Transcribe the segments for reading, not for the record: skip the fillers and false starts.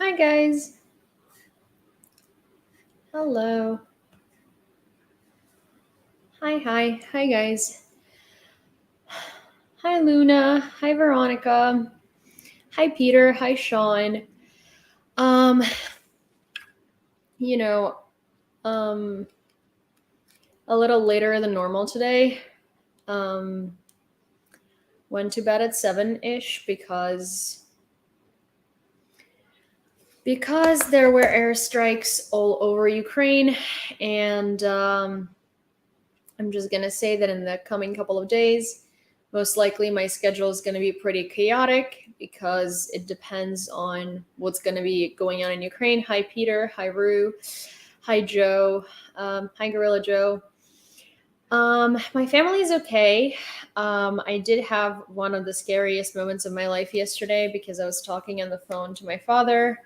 Hi guys. Hello. Hi guys. Hi Luna. Hi Veronica. Hi Peter. Hi Sean. Um, you know, um, a little later than normal today. Um, went to bed at 7-ish because there were airstrikes all over Ukraine, and I'm just gonna say that in the coming couple of days, most likely my schedule is gonna be pretty chaotic because it depends on what's gonna be going on in Ukraine. Hi Peter, hi Rue, hi Joe, hi Gorilla Joe. My family is okay. I did have one of the scariest moments of my life yesterday because I was talking on the phone to my father,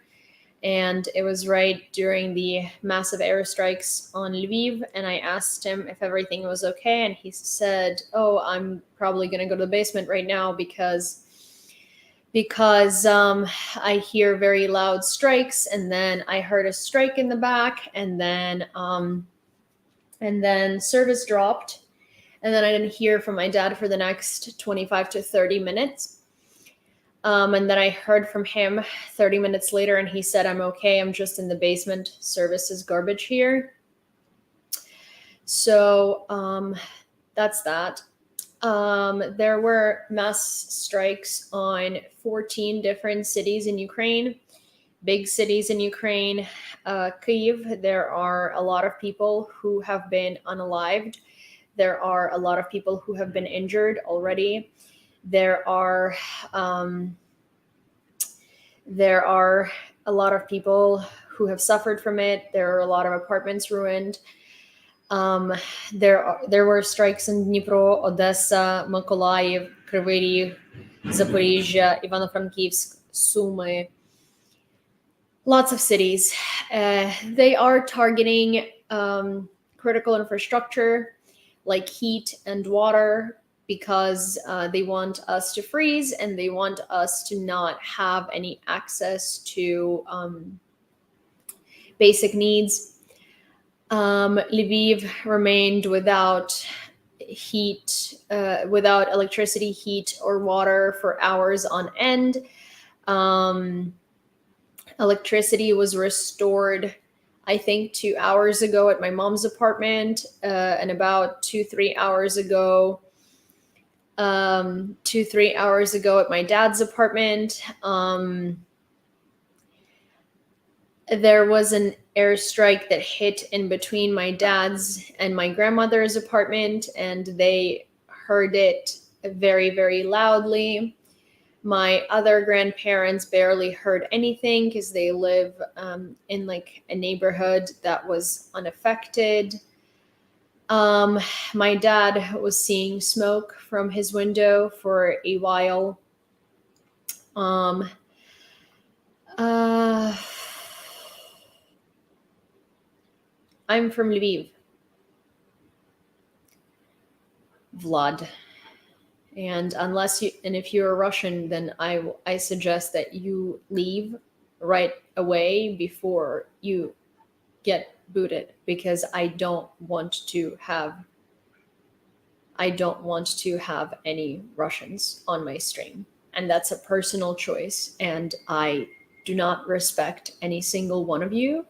and it was right during the massive airstrikes on Lviv, and I asked him if everything was okay, and he said, "Oh, I'm probably going to go to the basement right now because I hear very loud strikes, and then I heard a strike in the back, and then service dropped, and then I didn't hear from my dad for the next 25 to 30 minutes." And then I heard from him 30 minutes later, and he said, "I'm okay. I'm just in the basement. Service is garbage here." So that's that. There were mass strikes on 14 different cities in Ukraine, big cities in Ukraine. Kyiv, there are a lot of people who have been unalived. There are a lot of people who have been injured already. There are a lot of people who have suffered from it. There are a lot of apartments ruined. There were strikes in Dnipro, Odesa, Mykolaiv, Kryvyi Rih, Zaporizhia, Ivano Frankivsk, Sumy. Lots of cities. They are targeting critical infrastructure like heat and water because they want us to freeze and they want us to not have any access to basic needs. Lviv remained without without electricity, heat, or water for hours on end. Electricity was restored, I think, 2 hours ago at my mom's apartment, and about 2-3 hours ago, 2-3 hours ago at my dad's apartment. There was an airstrike that hit in between my dad's and my grandmother's apartment, and they heard it very, very loudly. My other grandparents barely heard anything because they live in like a neighborhood that was unaffected. My dad was seeing smoke from his window for a while. I'm from Lviv, Vlad. And if you're a Russian, then I suggest that you leave right away before you get booted, because I don't want to have any Russians on my stream. And that's a personal choice, and I do not respect any single one of you.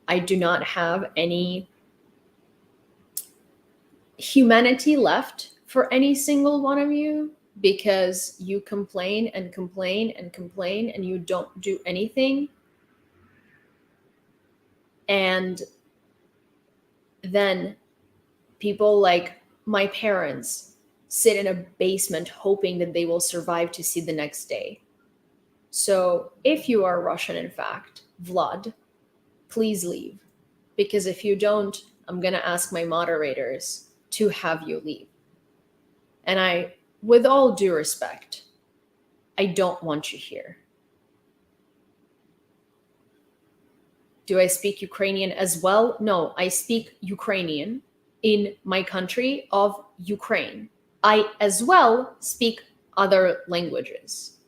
I do not have any humanity left for any single one of you, because you complain and complain and complain and you don't do anything. And then people like my parents sit in a basement hoping that they will survive to see the next day. So if you are Russian, in fact, Vlad, please leave. Because if you don't, I'm going to ask my moderators to have you leave. And with all due respect, I don't want you here. Do I speak Ukrainian as well? No, I speak Ukrainian in my country of Ukraine. I as well speak other languages.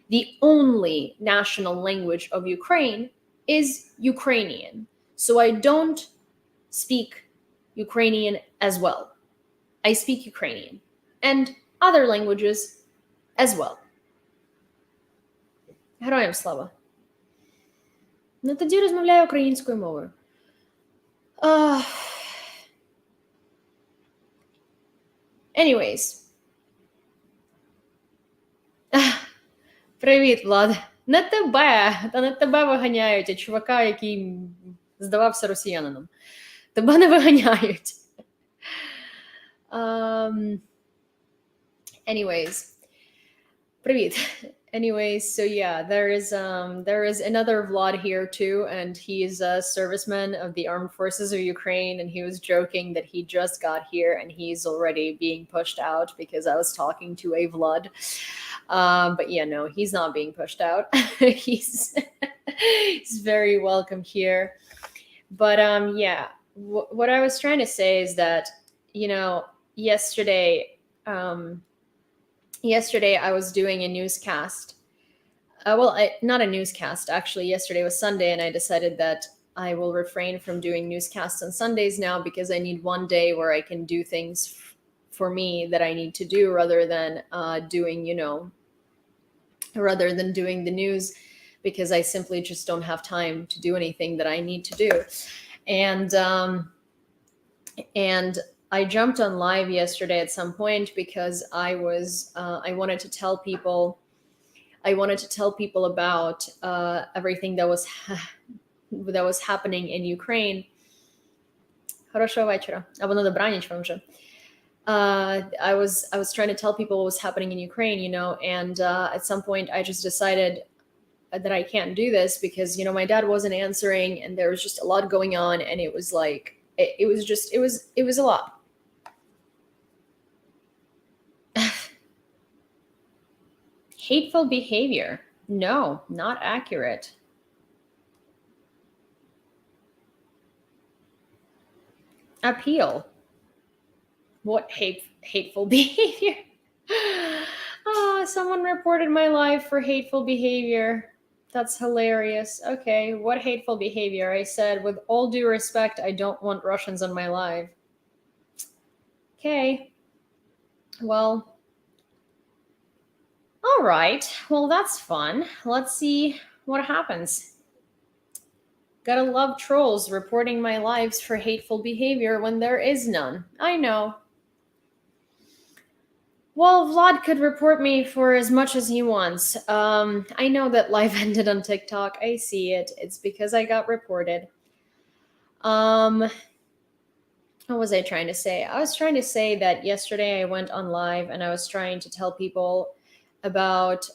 the only national language of Ukraine is Ukrainian. So I don't speak Ukrainian as well. I speak Ukrainian and other languages as well. Героям слава. Ну тоді розмовляю українською мовою. Anyways. Привіт, Влад. Не тебе! Та не тебе виганяють, а чувака, який здавався росіянином. Тебе не виганяють. Anyways. Привіт. Anyways, so yeah, there is another Vlad here too, and he's a serviceman of the armed forces of Ukraine, and he was joking that he just got here and he's already being pushed out because I was talking to a Vlad. But yeah, no, he's not being pushed out. he's very welcome here. But yeah, what I was trying to say is that, you know, yesterday I was doing a newscast. Not a newscast, actually. Yesterday was Sunday, and I decided that I will refrain from doing newscasts on Sundays now because I need one day where I can do things for me that I need to do rather than doing the news, because I simply just don't have time to do anything that I need to do. And I jumped on live yesterday at some point because I wanted to tell people about everything that was happening in Ukraine. Хорошого вечора. Або на добраніч вам вже. I was trying to tell people what was happening in Ukraine, you know, and at some point I just decided that I can't do this because, you know, my dad wasn't answering and there was just a lot going on, and it was like it was a lot. Hateful behavior. No, not accurate. Appeal. What hateful behavior? Someone reported my live for hateful behavior. That's hilarious. Okay, what hateful behavior? I said, with all due respect, I don't want Russians on my live. Okay. Well, all right. Well, that's fun. Let's see what happens. Gotta love trolls reporting my lives for hateful behavior when there is none. I know. Well, Vlad could report me for as much as he wants. I know that live ended on TikTok. I see it. It's because I got reported. What was I trying to say? I was trying to say that yesterday I went on live and I was trying to tell people about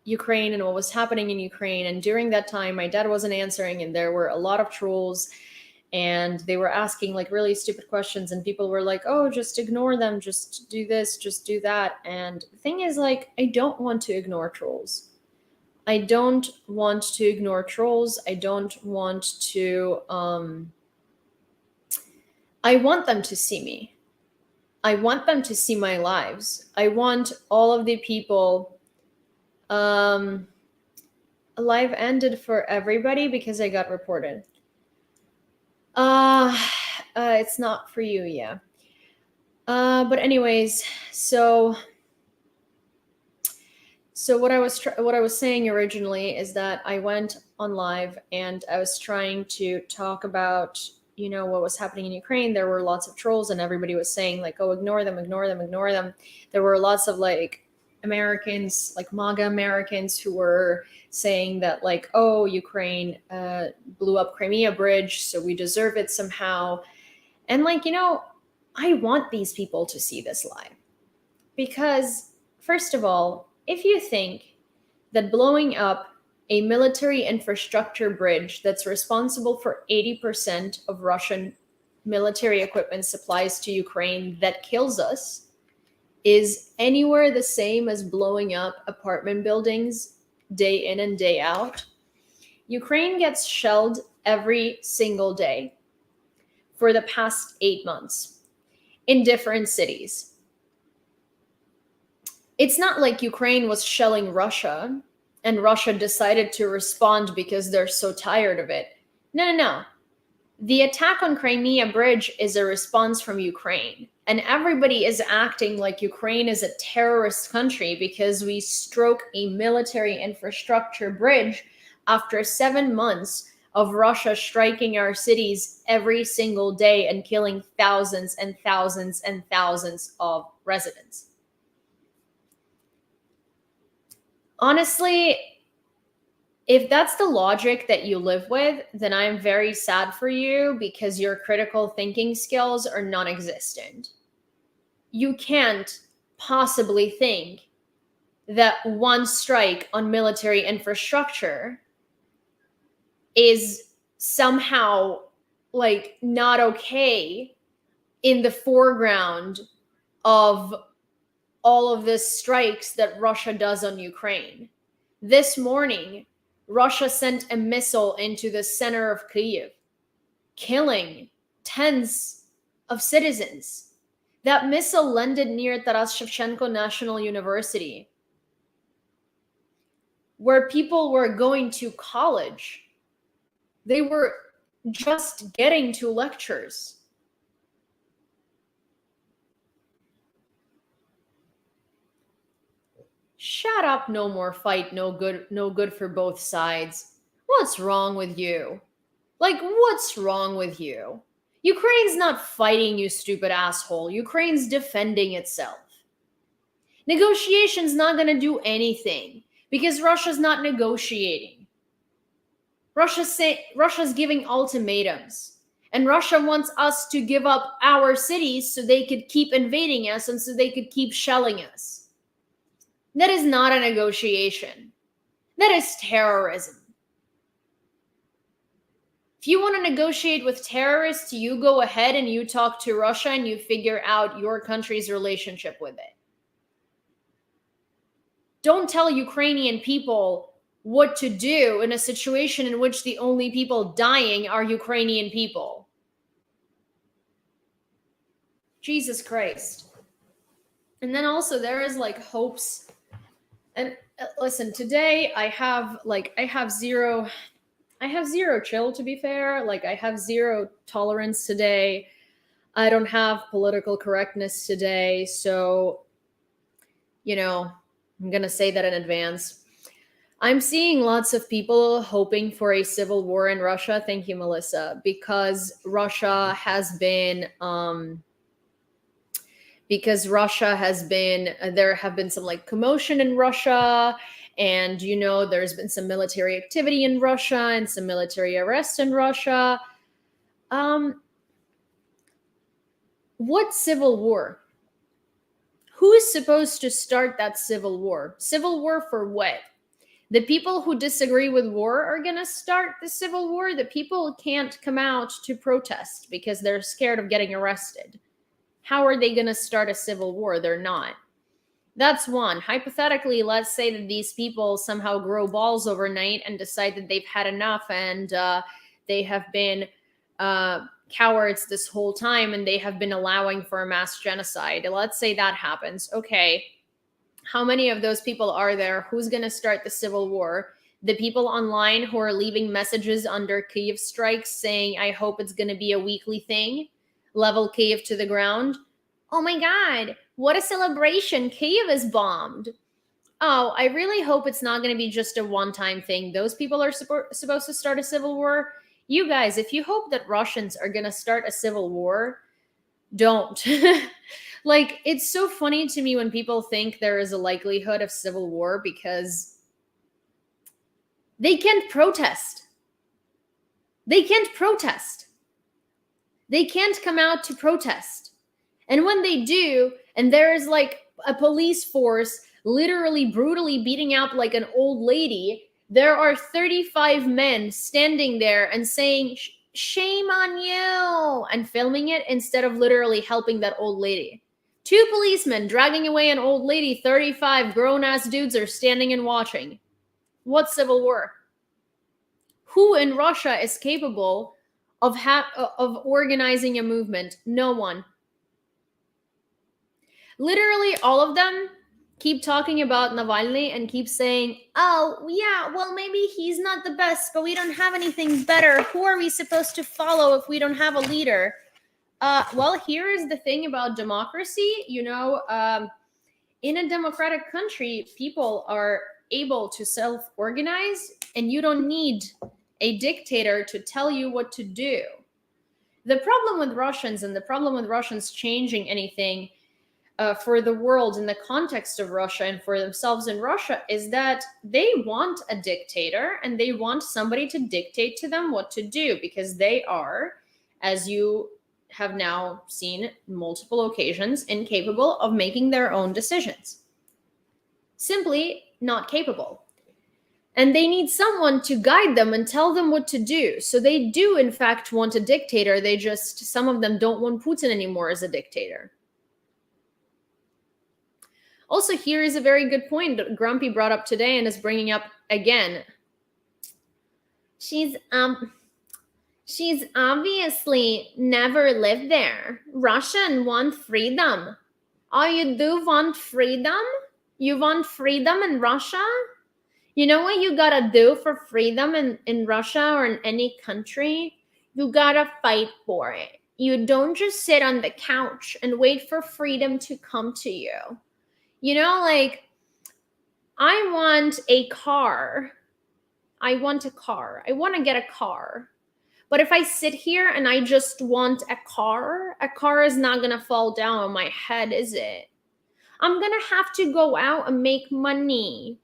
Ukraine and what was happening in Ukraine. And during that time, my dad wasn't answering, and there were a lot of trolls, and they were asking like really stupid questions, and people were like, oh, just ignore them, just do this, just do that. And the thing is, like, I don't want to ignore trolls. I don't want to ignore trolls. I don't want to, I want them to see me. I want them to see my lives. I want all of the people, live ended for everybody because I got reported. It's not for you, yeah. But anyways, so what I was saying originally is that I went on live and I was trying to talk about, you know, what was happening in Ukraine. There were lots of trolls, and everybody was saying like, oh, ignore them, ignore them, ignore them. There were lots of like Americans, like MAGA Americans, who were saying that like, oh, Ukraine blew up Crimea Bridge, so we deserve it somehow. And like, you know, I want these people to see this live. Because first of all, if you think that blowing up a military infrastructure bridge that's responsible for 80% of Russian military equipment supplies to Ukraine that kills us is anywhere the same as blowing up apartment buildings day in and day out, Ukraine gets shelled every single day for the past 8 months in different cities. It's not like Ukraine was shelling Russia and Russia decided to respond because they're so tired of it. No. The attack on Crimea Bridge is a response from Ukraine. And everybody is acting like Ukraine is a terrorist country because we struck a military infrastructure bridge after 7 months of Russia striking our cities every single day and killing thousands and thousands and thousands of residents. Honestly, if that's the logic that you live with, then I'm very sad for you because your critical thinking skills are non-existent. You can't possibly think that one strike on military infrastructure is somehow like not okay in the foreground of all of the strikes that Russia does on Ukraine. This morning, Russia sent a missile into the center of Kyiv, killing tens of citizens. That missile landed near Taras Shevchenko National University, where people were going to college. They were just getting to lectures. Shut up, no more fight, no good for both sides. What's wrong with you? Like, what's wrong with you? Ukraine's not fighting, you stupid asshole. Ukraine's defending itself. Negotiation's not gonna do anything because Russia's not negotiating. Russia's giving ultimatums. And Russia wants us to give up our cities so they could keep invading us and so they could keep shelling us. That is not a negotiation. That is terrorism. If you want to negotiate with terrorists, you go ahead and you talk to Russia and you figure out your country's relationship with it. Don't tell Ukrainian people what to do in a situation in which the only people dying are Ukrainian people. Jesus Christ. And then also there is like hopes. And listen, today I have zero chill, to be fair. Like, I have zero tolerance today. I don't have political correctness today. So, I'm going to say that in advance. I'm seeing lots of people hoping for a civil war in Russia. Thank you, Melissa. Because Russia has been, there have been some like commotion in Russia, and there's been some military activity in Russia and some military arrests in Russia. What civil war? Who is supposed to start that civil war? Civil war for what? The people who disagree with war are going to start the civil war. The people can't come out to protest because they're scared of getting arrested. How are they going to start a civil war? They're not. That's one. Hypothetically, let's say that these people somehow grow balls overnight and decide that they've had enough and they have been cowards this whole time and they have been allowing for a mass genocide. Let's say that happens. Okay. How many of those people are there? Who's going to start the civil war? The people online who are leaving messages under Kyiv strikes saying, I hope it's going to be a weekly thing. Level Kyiv to the ground. Oh my God, what a celebration. Kyiv is bombed. Oh, I really hope it's not going to be just a one-time thing. Those people are supposed to start a civil war. You guys, if you hope that Russians are going to start a civil war, don't. Like, it's so funny to me when people think there is a likelihood of civil war because they can't protest. They can't protest. They can't come out to protest. And when they do, and there is like a police force literally brutally beating up like an old lady, there are 35 men standing there and saying, shame on you, and filming it instead of literally helping that old lady. 2 policemen dragging away an old lady, 35 grown-ass dudes are standing and watching. What civil war? Who in Russia is capable of organizing a movement? No one. Literally all of them keep talking about Navalny and keep saying, oh, yeah, well, maybe he's not the best, but we don't have anything better. Who are we supposed to follow if we don't have a leader? Well, here is the thing about democracy. In a democratic country, people are able to self-organize, and you don't need a dictator to tell you what to do. The problem with Russians, and the problem with Russians changing anything for the world in the context of Russia and for themselves in Russia, is that they want a dictator and they want somebody to dictate to them what to do, because they are, as you have now seen multiple occasions, incapable of making their own decisions. Simply not capable. And they need someone to guide them and tell them what to do. So they do, in fact, want a dictator. Some of them don't want Putin anymore as a dictator. Also, here is a very good point that Grumpy brought up today and is bringing up again. She's obviously never lived there. Russian want freedom. Oh, you do want freedom? You want freedom in Russia? You know what you gotta do for freedom in Russia or in any country? You gotta fight for it. You don't just sit on the couch and wait for freedom to come to you. I want a car. I want to get a car. But if I sit here and I just want a car is not going to fall down on my head, is it? I'm going to have to go out and make money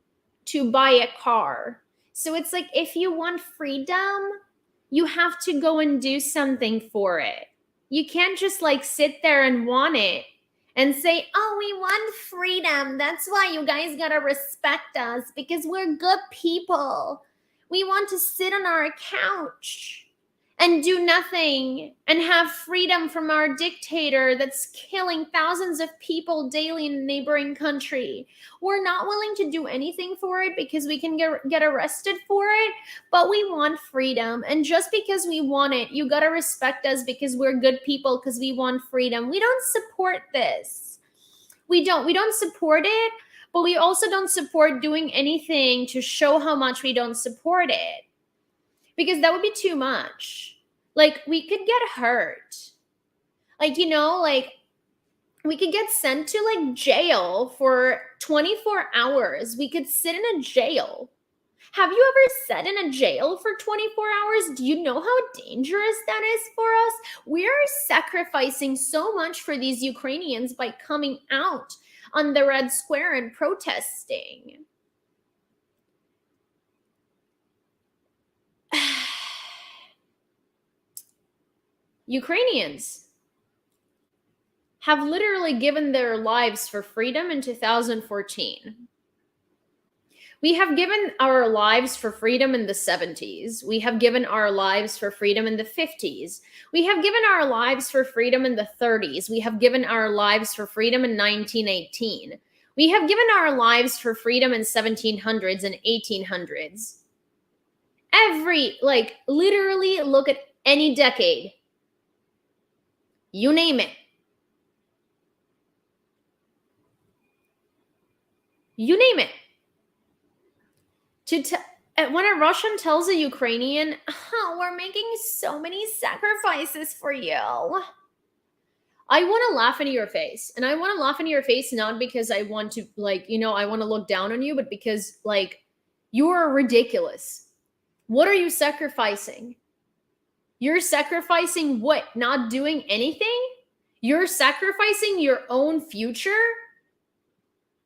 to buy a car. So it's like, if you want freedom, you have to go and do something for it. You can't just sit there and want it and say, oh, we want freedom. That's why you guys got to respect us, because we're good people. We want to sit on our couch and do nothing and have freedom from our dictator that's killing thousands of people daily in a neighboring country. We're not willing to do anything for it because we can get arrested for it, but we want freedom. And just because we want it, you gotta respect us because we're good people, because we want freedom. We don't support this. We don't support it, but we also don't support doing anything to show how much we don't support it, because that would be too much. We could get hurt. We could get sent to jail for 24 hours. We could sit in a jail. Have you ever sat in a jail for 24 hours? Do you know how dangerous that is for us? We are sacrificing so much for these Ukrainians by coming out on the Red Square and protesting. Ukrainians have literally given their lives for freedom in 2014. We have given our lives for freedom in the 70s. We have given our lives for freedom in the 50s. We have given our lives for freedom in the 30s. We have given our lives for freedom in 1918. We have given our lives for freedom in 1700s and 1800s. Literally look at any decade. You name it. You name it. When a Russian tells a Ukrainian, oh, we're making so many sacrifices for you, I want to laugh into your face. And I want to laugh into your face not because I want to, I want to look down on you, but because, you are ridiculous. What are you sacrificing? You're sacrificing what? Not doing anything? You're sacrificing your own future?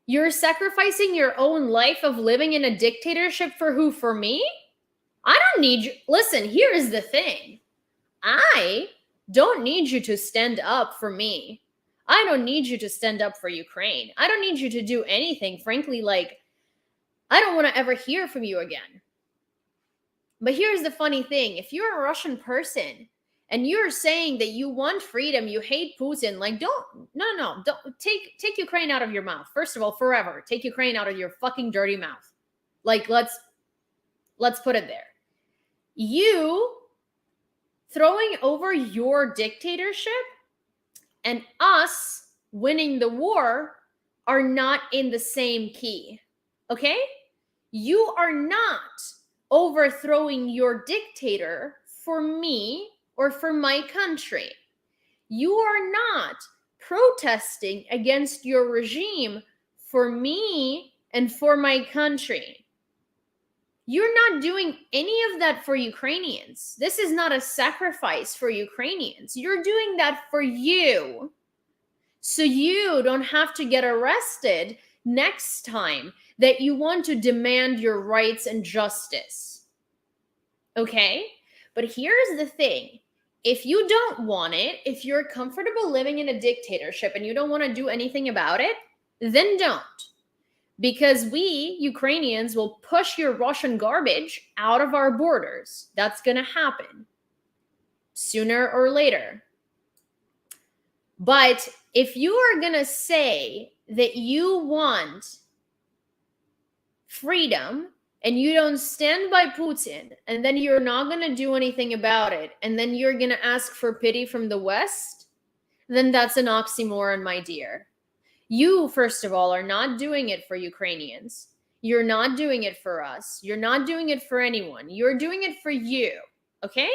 You're sacrificing your own life of living in a dictatorship for who? For me? I don't need you. Listen, here is the thing. I don't need you to stand up for me. I don't need you to stand up for Ukraine. I don't need you to do anything. Frankly, I don't want to ever hear from you again. But here's the funny thing. If you're a Russian person and you're saying that you want freedom, you hate Putin, don't take Ukraine out of your mouth. First of all, forever. Take Ukraine out of your fucking dirty mouth. Let's put it there. You throwing over your dictatorship and us winning the war are not in the same key. Okay? You are not overthrowing your dictator for me or for my country. You are not protesting against your regime for me and for my country. You're not doing any of that for Ukrainians. This is not a sacrifice for Ukrainians. You're doing that for you. So you don't have to get arrested next time that you want to demand your rights and justice. Okay? But here's the thing. If you don't want it, if you're comfortable living in a dictatorship and you don't want to do anything about it, then don't. Because we, Ukrainians, will push your Russian garbage out of our borders. That's going to happen sooner or later. But if you are going to say that you want freedom and you don't stand by Putin, and then you're not going to do anything about it, and then you're going to ask for pity from the West, then that's an oxymoron, my dear. You, first of all, are not doing it for Ukrainians. You're not doing it for us. You're not doing it for anyone. You're doing it for you, okay?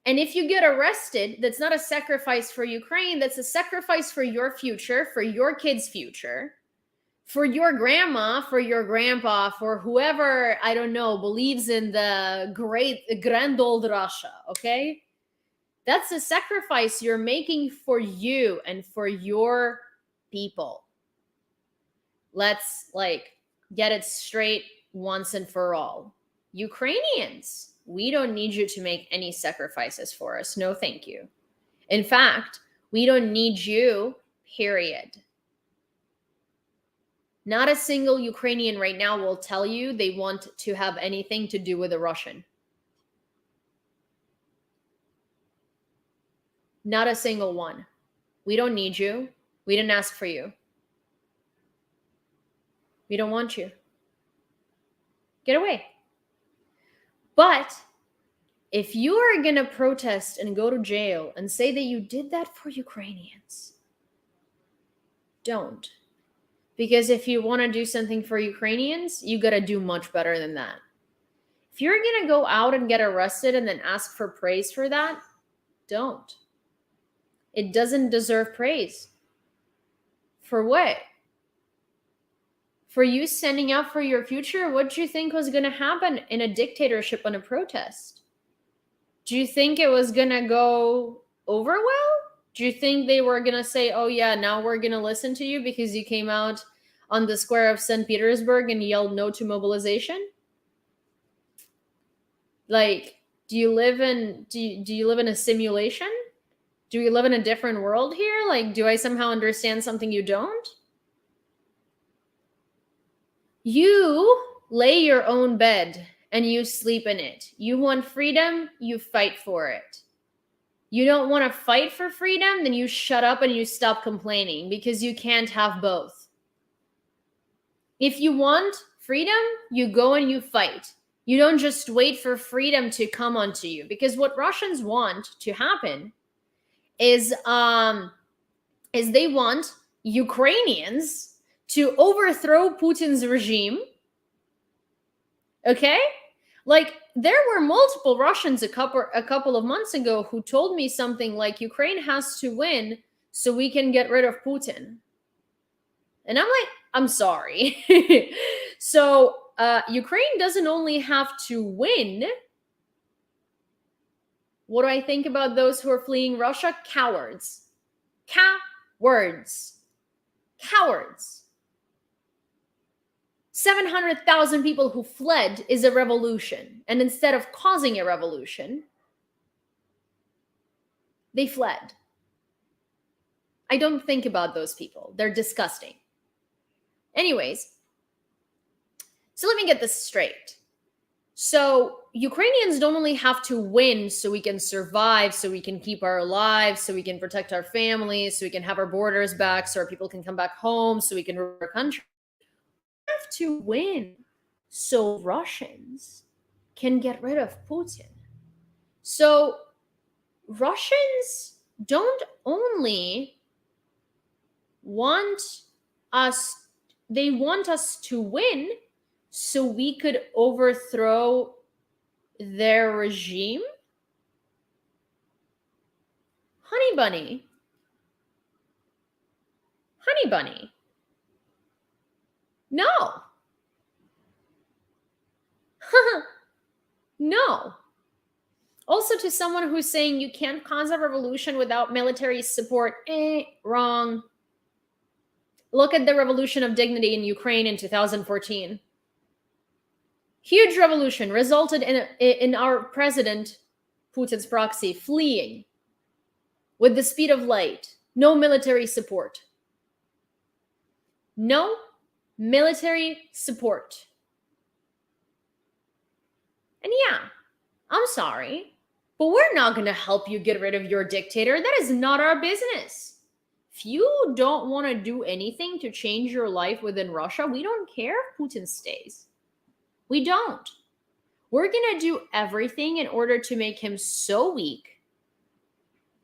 And if you get arrested, that's not a sacrifice for Ukraine. That's a sacrifice for your future, for your kids' future, for your grandma, for your grandpa, for whoever, I don't know, believes in the grand old Russia, okay? That's a sacrifice you're making for you and for your people. Let's get it straight once and for all. Ukrainians, we don't need you to make any sacrifices for us. No, thank you. In fact, we don't need you, period. Not a single Ukrainian right now will tell you they want to have anything to do with a Russian. Not a single one. We don't need you. We didn't ask for you. We don't want you. Get away. But if you are going to protest and go to jail and say that you did that for Ukrainians, don't. Because if you want to do something for Ukrainians, you got to do much better than that. If you're going to go out and get arrested and then ask for praise for that, don't. It doesn't deserve praise. For what? For you standing up for your future? What do you think was going to happen in a dictatorship on a protest? Do you think it was going to go over well? Do you think they were going to say, oh yeah, now we're going to listen to you because you came out on the square of St. Petersburg and yelled no to mobilization? Do you live in a simulation? Do we live in a different world here? Do I somehow understand something you don't? You lay your own bed and you sleep in it. You want freedom, you fight for it. You don't want to fight for freedom, then you shut up and you stop complaining, because you can't have both. If you want freedom, you go and you fight. You don't just wait for freedom to come onto you, because what Russians want to happen is they want Ukrainians to overthrow Putin's regime. Okay? There were multiple Russians a couple of months ago who told me something like, Ukraine has to win so we can get rid of Putin. And I'm like, I'm sorry. So Ukraine doesn't only have to win. What do I think about those who are fleeing Russia? Cowards. Cowards. Cowards. 700,000 people who fled is a revolution. And instead of causing a revolution, they fled. I don't think about those people. They're disgusting. Anyways, so let me get this straight. So Ukrainians don't only have to win so we can survive, so we can keep our lives, so we can protect our families, so we can have our borders back, so our people can come back home, so we can rule our country. We have to win so Russians can get rid of Putin. So Russians don't only want us to win so we could overthrow their regime? Honey bunny. Honey bunny. No. No. Also, to someone who's saying you can't cause a revolution without military support, wrong. Look at the revolution of dignity in Ukraine in 2014. Huge revolution resulted in our president, Putin's proxy, fleeing with the speed of light. No military support. No military support. And yeah, I'm sorry, but we're not going to help you get rid of your dictator. That is not our business. If you don't want to do anything to change your life within Russia, we don't care if Putin stays. We don't. We're going to do everything in order to make him so weak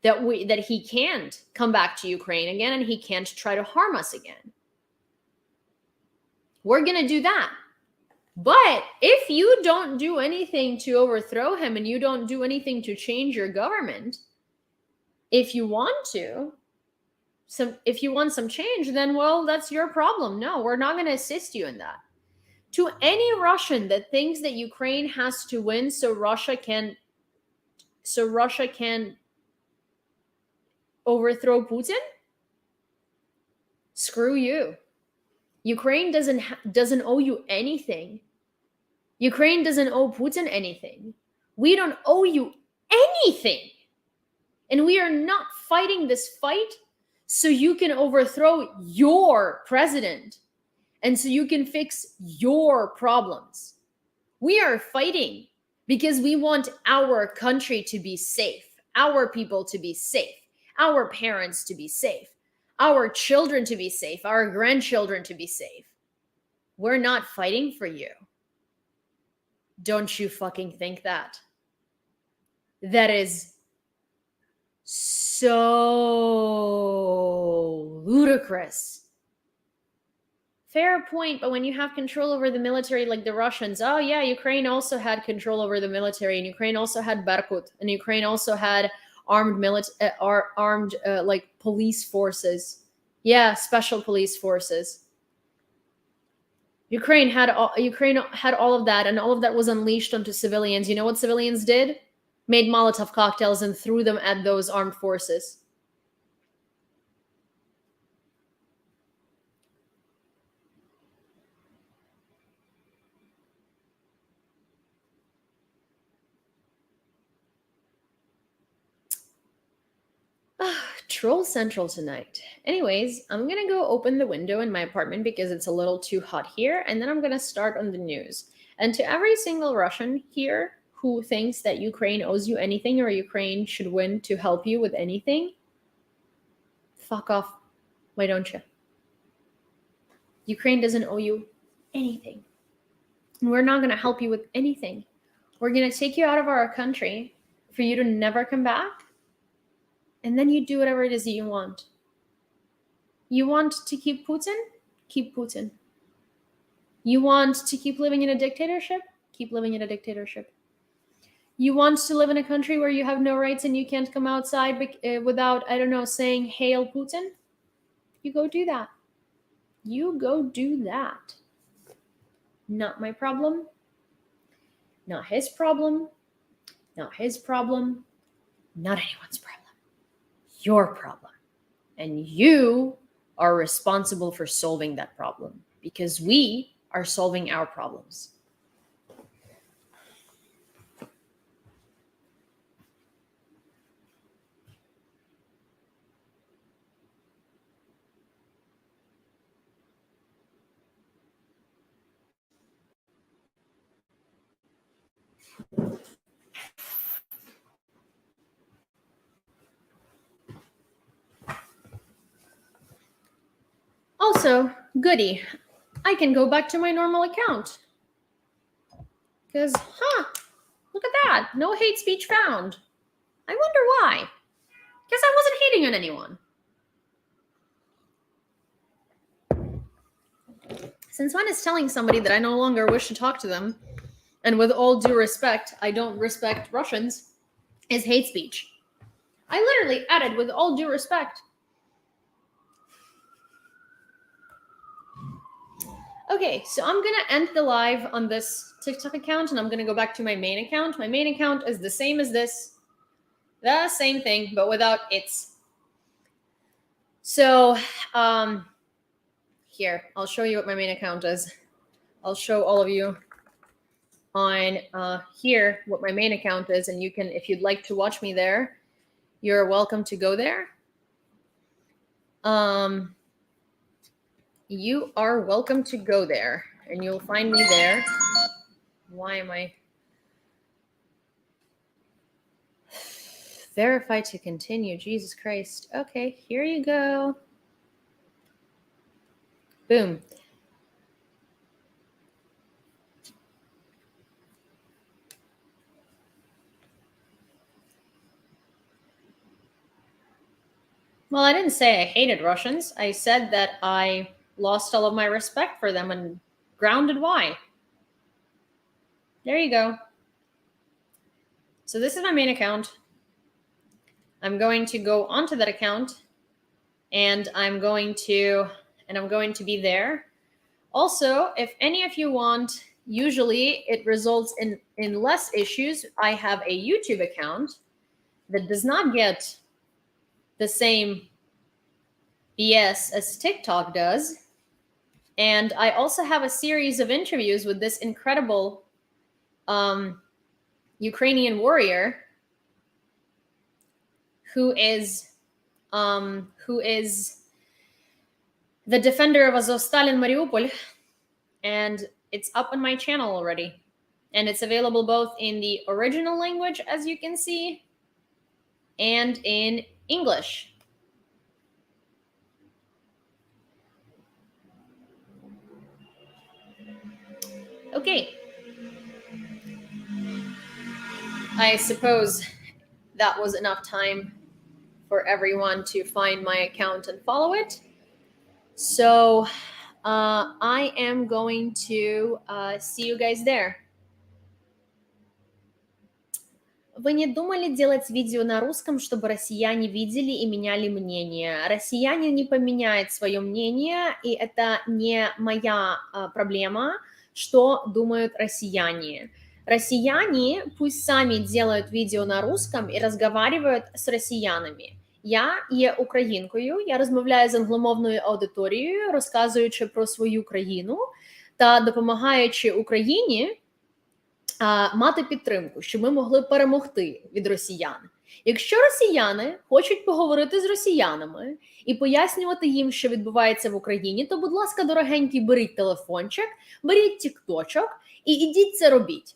that he can't come back to Ukraine again and he can't try to harm us again. We're going to do that. But if you don't do anything to overthrow him and you don't do anything to change your government, if you want some change, then, well, that's your problem. No, we're not going to assist you in that. To any Russian that thinks that Ukraine has to win so Russia can overthrow Putin, screw you. Ukraine doesn't owe you anything. Ukraine doesn't owe Putin anything. We don't owe you anything. And we are not fighting this fight so you can overthrow your president and so you can fix your problems. We are fighting because we want our country to be safe, our people to be safe, our parents to be safe, our children to be safe, our grandchildren to be safe. We're not fighting for you. Don't you fucking think that? That is so ludicrous. Fair point, but when you have control over the military like the Russians, oh yeah, Ukraine also had control over the military, and Ukraine also had Berkut, and Ukraine also had armed police forces. Yeah, special police forces. Ukraine had all of that, and all of that was unleashed onto civilians. You know what civilians did? Made Molotov cocktails and threw them at those armed forces. Troll Central tonight. Anyways, I'm gonna go open the window in my apartment because it's a little too hot here, and then I'm gonna start on the news. And to every single Russian here who thinks that Ukraine owes you anything or Ukraine should win to help you with anything, fuck off. Why don't you? Ukraine doesn't owe you anything. And we're not gonna help you with anything. We're gonna take you out of our country for you to never come back. And then you do whatever it is that you want. You want to keep Putin? Keep Putin. You want to keep living in a dictatorship? Keep living in a dictatorship. You want to live in a country where you have no rights and you can't come outside without, saying, "Hail Putin"? You go do that. You go do that. Not my problem. Not his problem. Not his problem. Not anyone's problem. Your problem. And you are responsible for solving that problem because we are solving our problems. Also, goody, I can go back to my normal account. Because, look at that. No hate speech found. I wonder why. Because I wasn't hating on anyone. Since when is telling somebody that I no longer wish to talk to them, and with all due respect, I don't respect Russians, is hate speech? I literally added, with all due respect. Okay, so I'm gonna end the live on this TikTok account, and I'm gonna go back to my main account. My main account is the same as this, the same thing, but without its. So, here, I'll show you what my main account is. I'll show all of you on here what my main account is, and you can, if you'd like to watch me there, you're welcome to go there. You are welcome to go there, and you'll find me there. Why am I? Verify to continue. Jesus Christ. Okay, here you go. Boom. Well, I didn't say I hated Russians. I said that I lost all of my respect for them and grounded why. There you go. So this is my main account. I'm going to go onto that account, and I'm going to be there. Also, if any of you want, usually it results in less issues. I have a YouTube account that does not get the same BS as TikTok does. And I also have a series of interviews with this incredible Ukrainian warrior who is the defender of Azovstal in Mariupol. And it's up on my channel already. And it's available both in the original language, as you can see, and in English. Okay. I suppose that was enough time for everyone to find my account and follow it. So I am going to see you guys there. Вы не думали делать видео на русском, чтобы россияне видели и меняли мнение? Россияне не поменяют свое мнение, и это не моя проблема, что думают россияне. Россияне пусть сами делають видео на русском і розмовляють з росіянами. Я є українкою, я розмовляю з англомовною аудиторією, розказуючи про свою країну та допомагаючи Україні мати підтримку, щоб ми могли перемогти від росіян. Якщо росіяни хочуть поговорити з росіянами і пояснювати їм, що відбувається в Україні, то, будь ласка, дорогенькі, беріть телефончик, беріть тікточок і ідіть це робіть.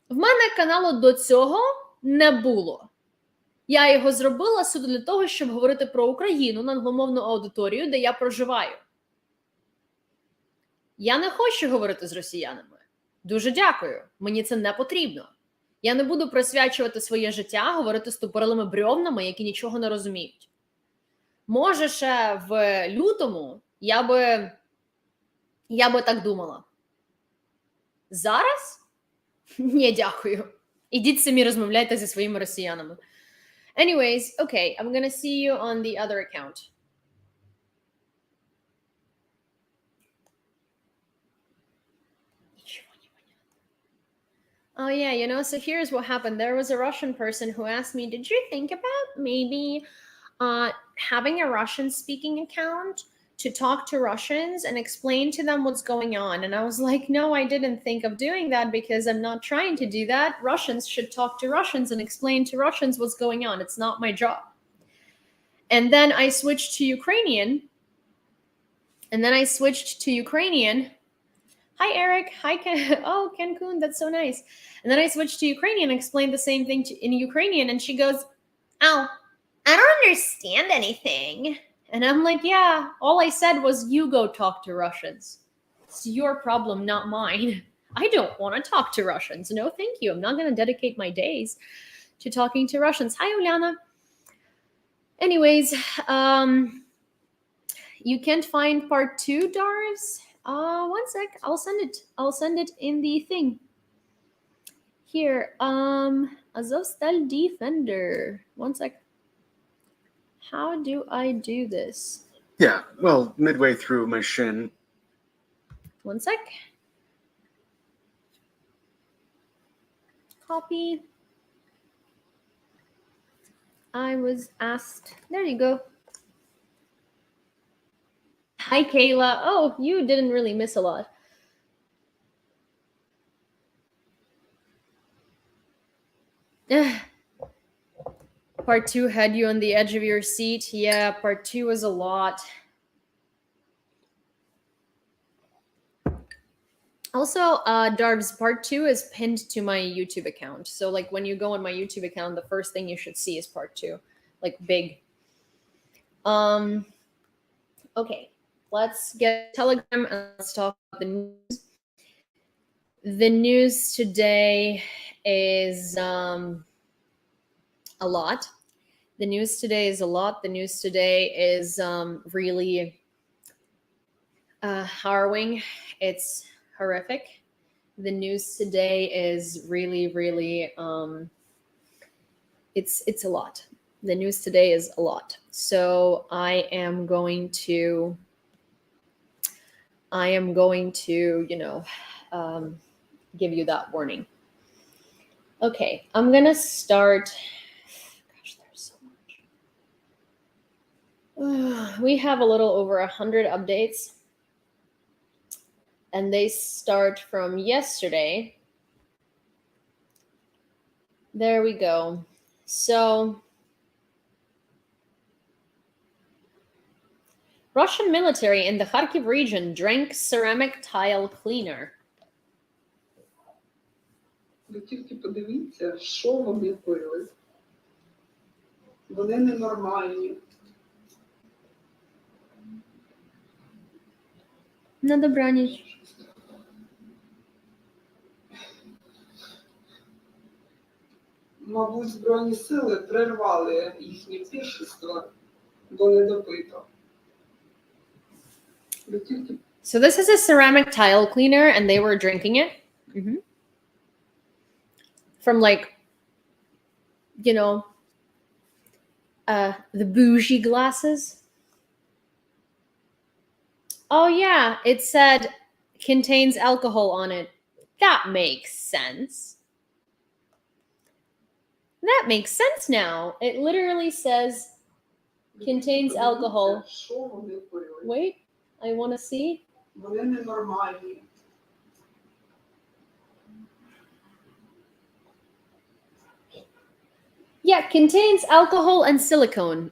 В мене каналу до цього не було. Я його зробила суто для того, щоб говорити про Україну на англомовну аудиторію, де я проживаю. Я не хочу говорити з росіянами. Дуже дякую, мені це не потрібно. Я не буду присвячувати своє життя, говорити з тупорилими брьовнами, які нічого не розуміють. Може, ще в лютому я би так думала. Зараз? Ні, дякую. Ідіть самі розмовляйте зі своїми росіянами. Anyways, okay, I'm gonna see you on the other account. Oh yeah, you know, so here's what happened. There was a Russian person who asked me, did you think about maybe having a Russian-speaking account to talk to Russians and explain to them what's going on? And I was like, no, I didn't think of doing that because I'm not trying to do that. Russians should talk to Russians and explain to Russians what's going on. It's not my job. And then I switched to Ukrainian. Hi, Eric. Hi, Ken. Oh, Cancun. That's so nice. And then I switched to Ukrainian and explained the same thing in Ukrainian. And she goes, oh, I don't understand anything. And I'm like, yeah, all I said was you go talk to Russians. It's your problem, not mine. I don't want to talk to Russians. No, thank you. I'm not going to dedicate my days to talking to Russians. Hi, Uliana. Anyways, you can't find part 2, Dars. One sec. I'll send it. I'll send it in the thing. Here. Azovstal defender. One sec. How do I do this? Yeah, well, midway through my shin. One sec. Copy. I was asked. There you go. Hi, Kayla. Oh, you didn't really miss a lot. Part 2 had you on the edge of your seat. Yeah, part 2 was a lot. Also, Darbs, part 2 is pinned to my YouTube account. So, like, when you go on my YouTube account, the first thing you should see is part 2. Like, big. Okay. Let's get Telegram and let's talk about the news. The news today is a lot. The news today is a lot. The news today is really harrowing. It's horrific. The news today is really, really it's a lot. The news today is a lot. So I am going to give you that warning. Okay, I'm gonna start. Gosh, there's so much. We have a little over 100 updates, and they start from yesterday. There we go. So, Russian military in the Kharkiv region drank ceramic tile cleaner. Ви тільки подивіться, що вони пили. Вони ненормальні. На добраніч. Мабуть, Збройні сили перервали їхнє піршество до недопиту. So this is a ceramic tile cleaner, and they were drinking it. Mm-hmm. From the bougie glasses. Oh yeah, it said contains alcohol on it. That makes sense. That makes sense now. It literally says contains alcohol. Wait, I want to see. Вони ненормальні. Yeah, contains alcohol and silicone.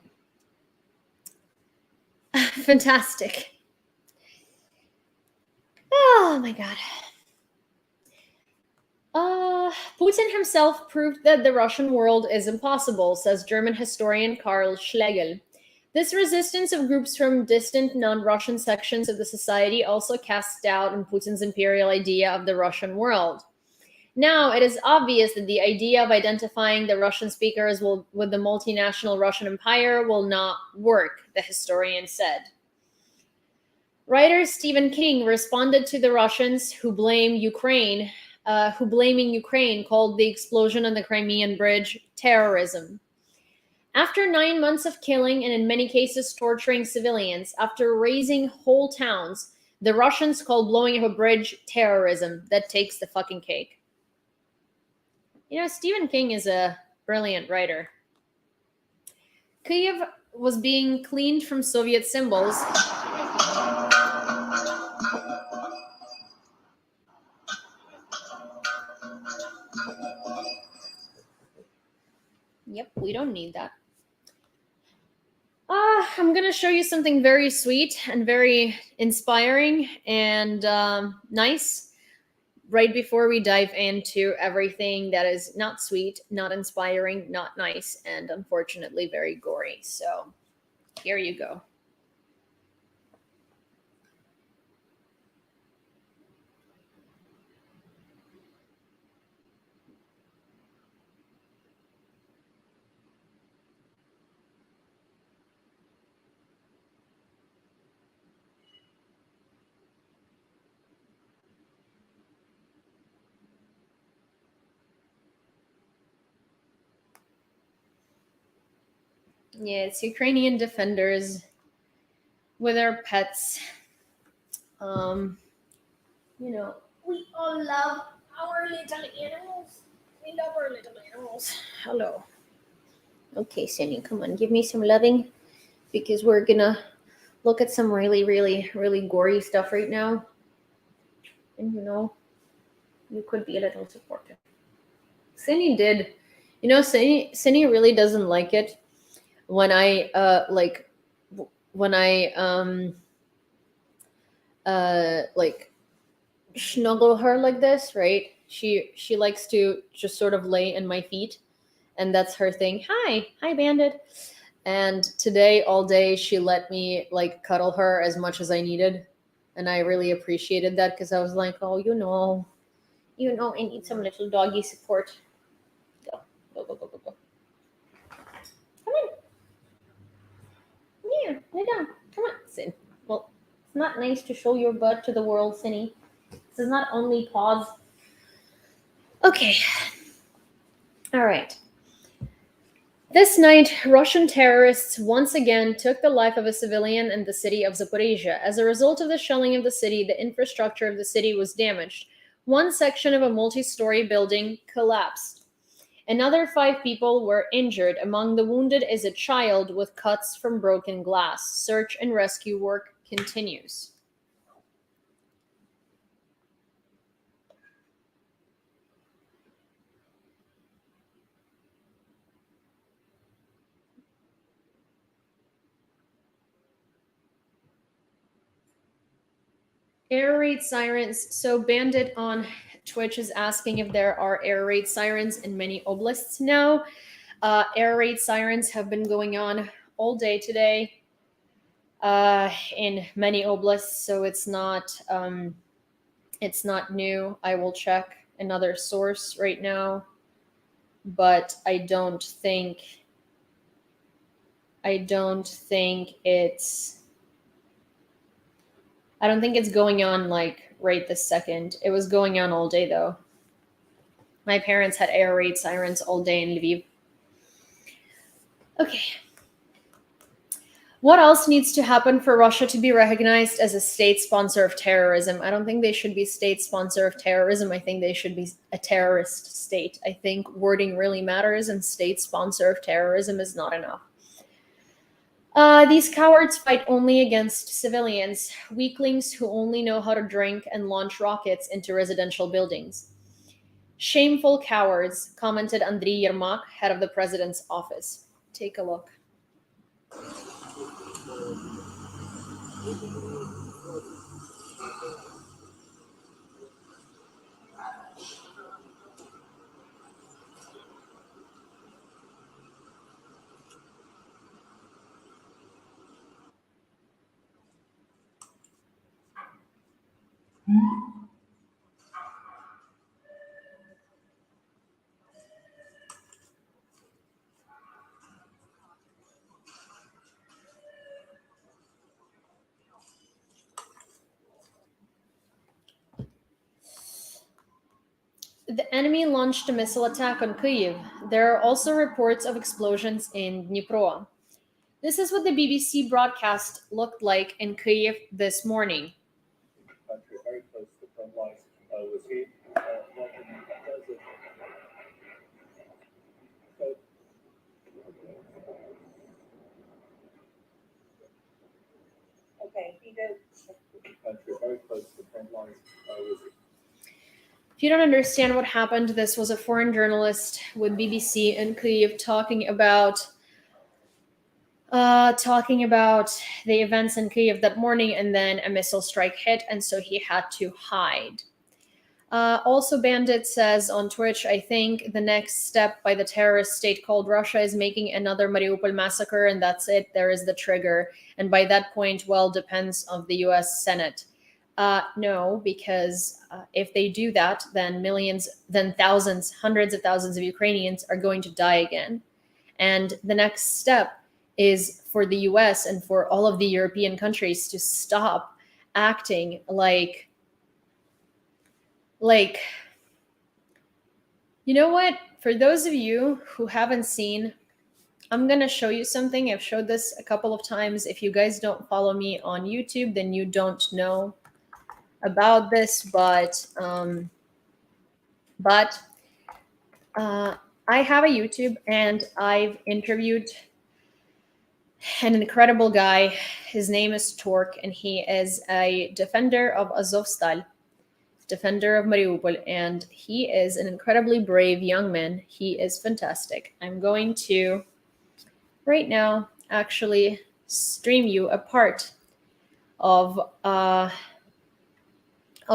Fantastic. Oh my god. Putin himself proved that the Russian world is impossible, says German historian Karl Schlegel. This resistance of groups from distant non-Russian sections of the society also casts doubt on Putin's imperial idea of the Russian world. Now, it is obvious that the idea of identifying the Russian speakers with the multinational Russian Empire will not work, the historian said. Writer Stephen King responded to the Russians who blaming Ukraine called the explosion on the Crimean Bridge terrorism. After 9 months of killing and in many cases torturing civilians, after razing whole towns, the Russians called blowing up a bridge terrorism. That takes the fucking cake. You know, Stephen King is a brilliant writer. Kyiv was being cleaned from Soviet symbols. Yep, we don't need that. I'm going to show you something very sweet and very inspiring and nice right before we dive into everything that is not sweet, not inspiring, not nice, and unfortunately very gory. So here you go. Yeah, it's Ukrainian defenders with their pets. You know, we all love our little animals. We love our little animals. Hello. Okay, Cindy, come on, give me some loving because we're gonna look at some really, really, really gory stuff right now. And you could be a little supportive. Cindy did. Cindy really doesn't like it when I when I like snuggle her like this, right? She likes to just sort of lay in my feet, and that's her thing. Hi, Bandit. And today, all day, she let me like cuddle her as much as I needed, and I really appreciated that because I was like, oh, I need some little doggy support. Go. Come on. Yeah, lay down. Come on, Sin. Well, it's not nice to show your butt to the world, Cinny. This is not only paws. Okay. All right. This night, Russian terrorists once again took the life of a civilian in the city of Zaporizhia. As a result of the shelling of the city, the infrastructure of the city was damaged. One section of a multi-story building collapsed. Another 5 people were injured. Among the wounded is a child with cuts from broken glass. Search and rescue work continues. Air raid sirens. So Bandit on Twitch is asking if there are air raid sirens in many oblasts now. Air raid sirens have been going on all day today in many oblasts, so it's not new. I will check another source right now, but I don't think it's going on like right this second. It was going on all day though. My parents had air raid sirens all day in Lviv. Okay. What else needs to happen for Russia to be recognized as a state sponsor of terrorism? I don't think they should be state sponsor of terrorism. I think they should be a terrorist state. I think wording really matters, and state sponsor of terrorism is not enough. These cowards fight only against civilians, weaklings who only know how to drink and launch rockets into residential buildings. Shameful cowards, commented Andriy Yermak, head of the president's office. Take a look. The enemy launched a missile attack on Kyiv. There are also reports of explosions in Dnipro. This is what the BBC broadcast looked like in Kyiv this morning. Country very close to the front lines was hit. Okay, he did. Country very close to the front lines was hit. If you don't understand what happened, this was a foreign journalist with BBC in Kyiv talking about the events in Kyiv that morning, and then a missile strike hit, and so he had to hide. Also, Bandit says on Twitch, I think the next step by the terrorist state called Russia is making another Mariupol massacre, and that's it. There is the trigger. And by that point, well, depends on the US Senate. No, because if they do that, then thousands, hundreds of thousands of Ukrainians are going to die again. And the next step is for the US and for all of the European countries to stop acting like, you know what? For those of you who haven't seen I'm going to show you something. I've showed this a couple of times. If you guys don't follow me on YouTube, then you don't know about this, but I have a YouTube, and I've interviewed an incredible guy. His name is Tork, and he is a defender of Azovstal, defender of Mariupol, and he is an incredibly brave young man. He is fantastic. I'm going to right now actually stream you a part of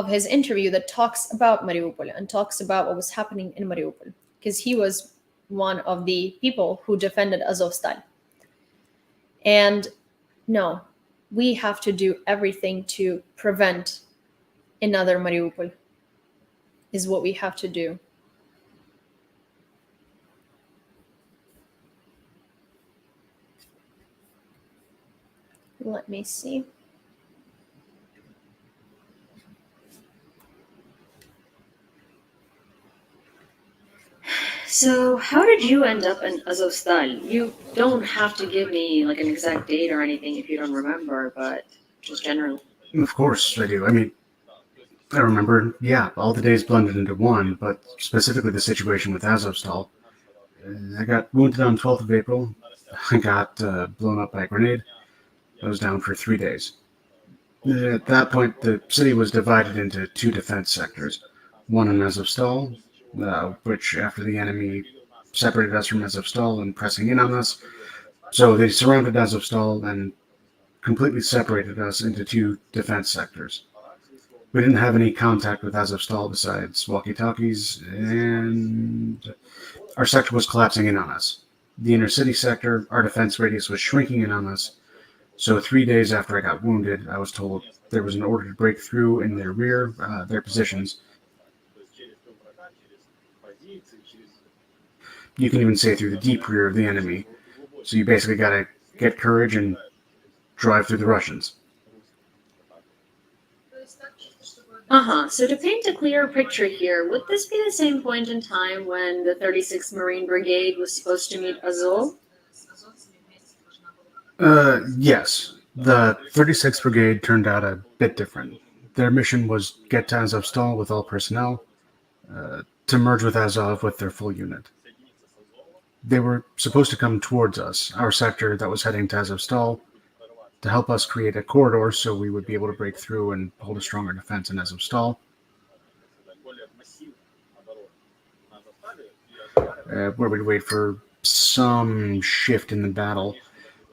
his interview that talks about Mariupol and talks about what was happening in Mariupol, because he was one of the people who defended Azovstal. And no, we have to do everything to prevent another Mariupol, is what we have to do. Let me see. So, how did you end up in Azovstal? You don't have to give me like an exact date or anything if you don't remember, but just generally. Of course I do. I mean, I remember, yeah, all the days blended into one, but specifically the situation with Azovstal. I got wounded on 12th of April. I got blown up by a grenade. I was down for 3 days. At that point, the city was divided into 2 defense sectors. One in Azovstal, which after the enemy separated us from Azovstal and pressing in on us, so they surrounded Azovstal and completely separated us into 2 defense sectors. We didn't have any contact with Azovstal besides walkie-talkies, and our sector was collapsing in on us. The inner city sector, our defense radius was shrinking in on us, so 3 days after I got wounded, I was told there was an order to break through in their rear, their positions. You can even say through the deep rear of the enemy. So you basically gotta get courage and drive through the Russians. So to paint a clearer picture here, would this be the same point in time when the 36th Marine Brigade was supposed to meet Azov? Yes. The 36th Brigade turned out a bit different. Their mission was get to Azovstal with all personnel, to merge with Azov with their full unit. They were supposed to come towards us, our sector that was heading to Azovstal, to help us create a corridor so we would be able to break through and hold a stronger defense in Azovstal. Where we'd wait for some shift in the battle,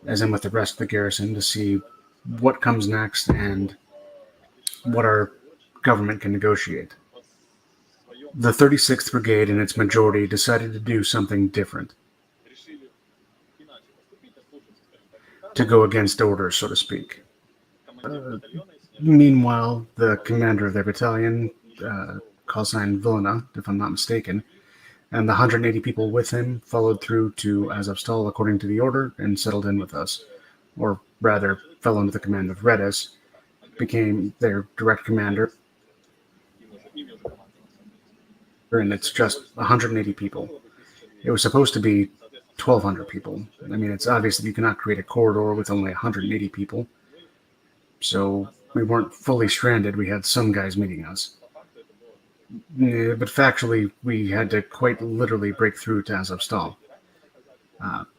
as in with the rest of the garrison, to see what comes next and what our government can negotiate. The 36th Brigade, in its majority, decided to do something different. To go against orders, so to speak. Meanwhile, the commander of their battalion, call sign Vilna, if I'm not mistaken, and the 180 people with him followed through to Azovstal according to the order and settled in with us, or rather, fell under the command of Redis, became their direct commander, and it's just 180 people. It was supposed to be 1,200 people. I mean, it's obvious that you cannot create a corridor with only 180 people. So we weren't fully stranded. We had some guys meeting us. But factually, we had to quite literally break through to Azovstal.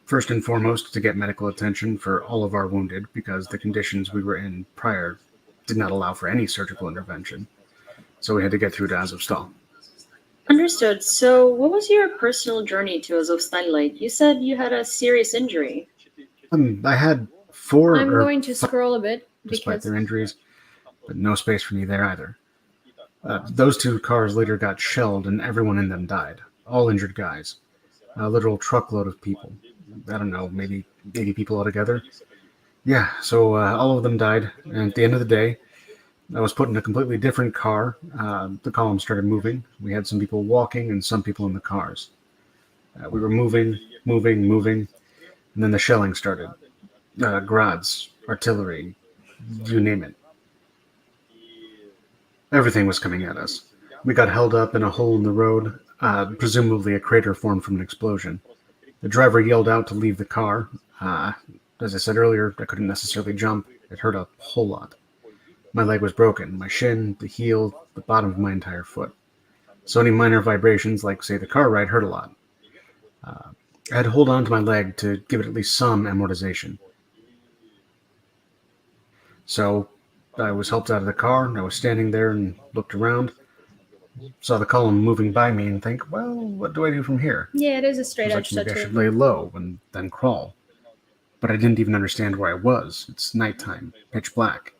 First and foremost, to get medical attention for all of our wounded, because the conditions we were in prior did not allow for any surgical intervention. So we had to get through to Azovstal. Understood. So what was your personal journey to Azovstal like? You said you had a serious injury. I had 4 I'm or going to 5, scroll a bit despite because their injuries, but no space for me there either. Those 2 cars later got shelled and everyone in them died. All injured guys. A literal truckload of people. I don't know, maybe 80 people altogether. Yeah, so all of them died, and at the end of the day, I was put in a completely different car. The column started moving. We had some people walking and some people in the cars. We were moving, and then the shelling started. Grads, artillery, you name it. Everything was coming at us. We got held up in a hole in the road, presumably a crater formed from an explosion. The driver yelled out to leave the car. As I said earlier, I couldn't necessarily jump. It hurt a whole lot. My leg was broken, my shin, the heel, the bottom of my entire foot. So any minor vibrations, like, say, the car ride, hurt a lot. I had to hold on to my leg to give it at least some amortization. So I was helped out of the car. I was standing there and looked around, saw the column moving by me, and think, well, what do I do from here? Yeah, it is a It straight was edge like maybe I tattoo. should lay low and then crawl. But I didn't even understand where I was. It's nighttime, pitch black.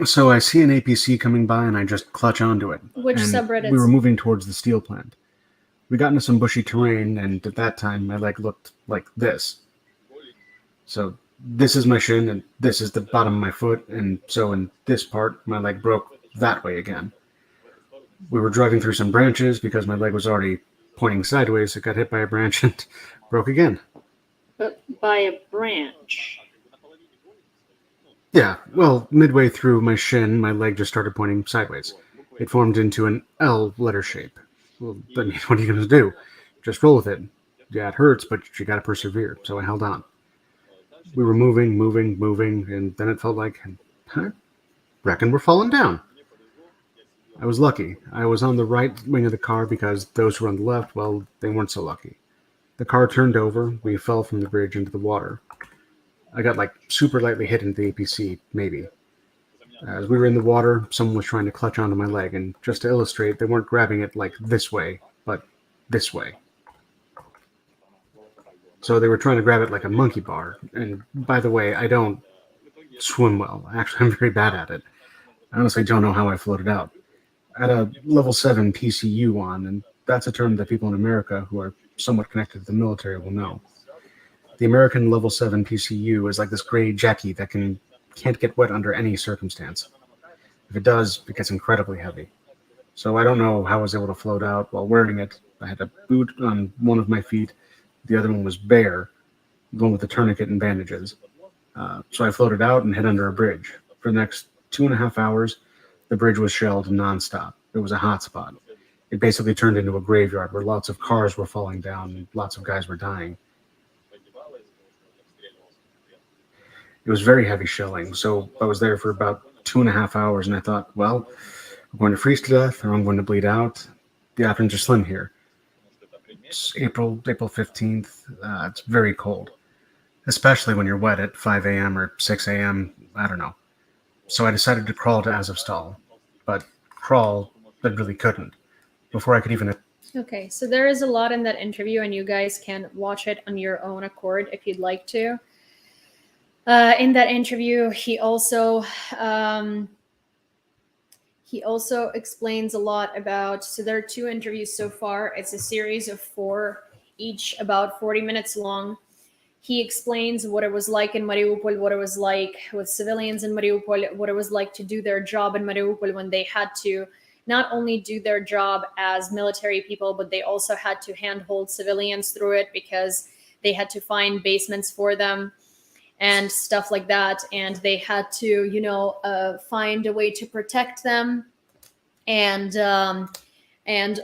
So I see an APC coming by, and I just clutch onto it. Which and subreddits? We were moving towards the steel plant. We got into some bushy terrain, and at that time, my leg looked like this. So this is my shin, and this is the bottom of my foot, and so in this part, my leg broke that way again. We were driving through some branches because my leg was already pointing sideways. It got hit by a branch and broke again. But by a branch. Yeah, well, midway through my shin, my leg just started pointing sideways. It formed into an L letter shape. Well, I mean, what are you going to do? Just roll with it. Yeah, it hurts, but you got to persevere. So I held on. We were moving, and then it felt like, I reckon we're falling down. I was lucky. I was on the right wing of the car because those who were on the left, well, they weren't so lucky. The car turned over. We fell from the bridge into the water. I got like super lightly hit into the APC, maybe. As we were in the water, someone was trying to clutch onto my leg, and just to illustrate, they weren't grabbing it like this way, but this way. So they were trying to grab it like a monkey bar. And by the way, I don't swim well. Actually, I'm very bad at it. I honestly don't know how I floated out. I had a level 7 PCU on, and that's a term that people in America who are somewhat connected to the military will know. The American level 7 PCU is like this gray jacket that can't get wet under any circumstance. If it does, it gets incredibly heavy. So I don't know how I was able to float out while wearing it. I had a boot on one of my feet. The other one was bare, the one with the tourniquet and bandages. So I floated out and hid under a bridge. For the next 2.5 hours, the bridge was shelled nonstop. It was a hot spot. It basically turned into a graveyard where lots of cars were falling down and lots of guys were dying. It was very heavy shelling, so I was there for about 2.5 hours, and I thought, well, I'm going to freeze to death or I'm going to bleed out. The options are slim here. It's April 15th. It's very cold, especially when you're wet at 5 a.m. or 6 a.m. I don't know. So I decided to crawl to Azovstal, but crawl, I really couldn't. Before I could even... Okay, so there is a lot in that interview, and you guys can watch it on your own accord if you'd like to. In that interview, he also explains a lot about, so there are 2 interviews so far. It's a series of 4, each about 40 minutes long. He explains what it was like in Mariupol, what it was like with civilians in Mariupol, what it was like to do their job in Mariupol when they had to not only do their job as military people, but they also had to handhold civilians through it because they had to find basements for them and stuff like that. And they had to, find a way to protect them and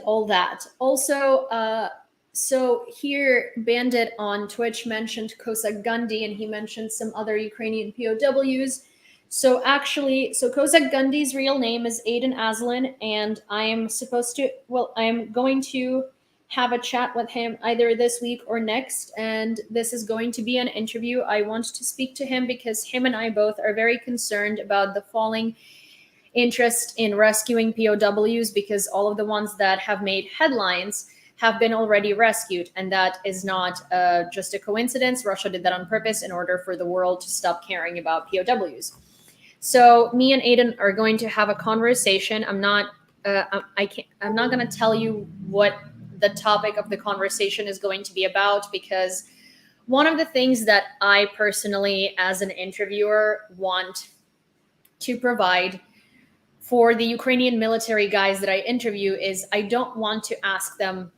all that. Also, so here Bandit on Twitch mentioned Kozak Gandhi, and he mentioned some other Ukrainian POWs. So Kozak Gandhi's real name is Aiden Aslan, and I'm going to have a chat with him either this week or next, and this is going to be an interview. I want to speak to him because him and I both are very concerned about the falling interest in rescuing POWs, because all of the ones that have made headlines have been already rescued, and that is not just a coincidence. Russia did that on purpose in order for the world to stop caring about POWs. So me and Aiden are going to have a conversation. I'm not going to tell you what the topic of the conversation is going to be about, because one of the things that I personally, as an interviewer, want to provide for the Ukrainian military guys that I interview is I don't want to ask them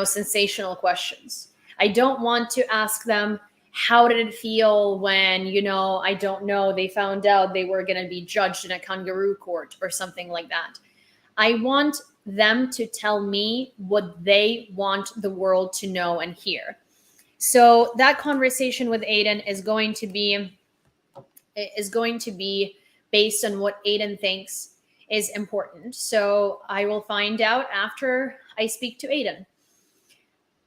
sensational questions. I don't want to ask them, how did it feel when, they found out they were going to be judged in a kangaroo court or something like that. I want them to tell me what they want the world to know and hear. So that conversation with Aiden is going to be based on what Aiden thinks is important. So I will find out after I speak to Aiden.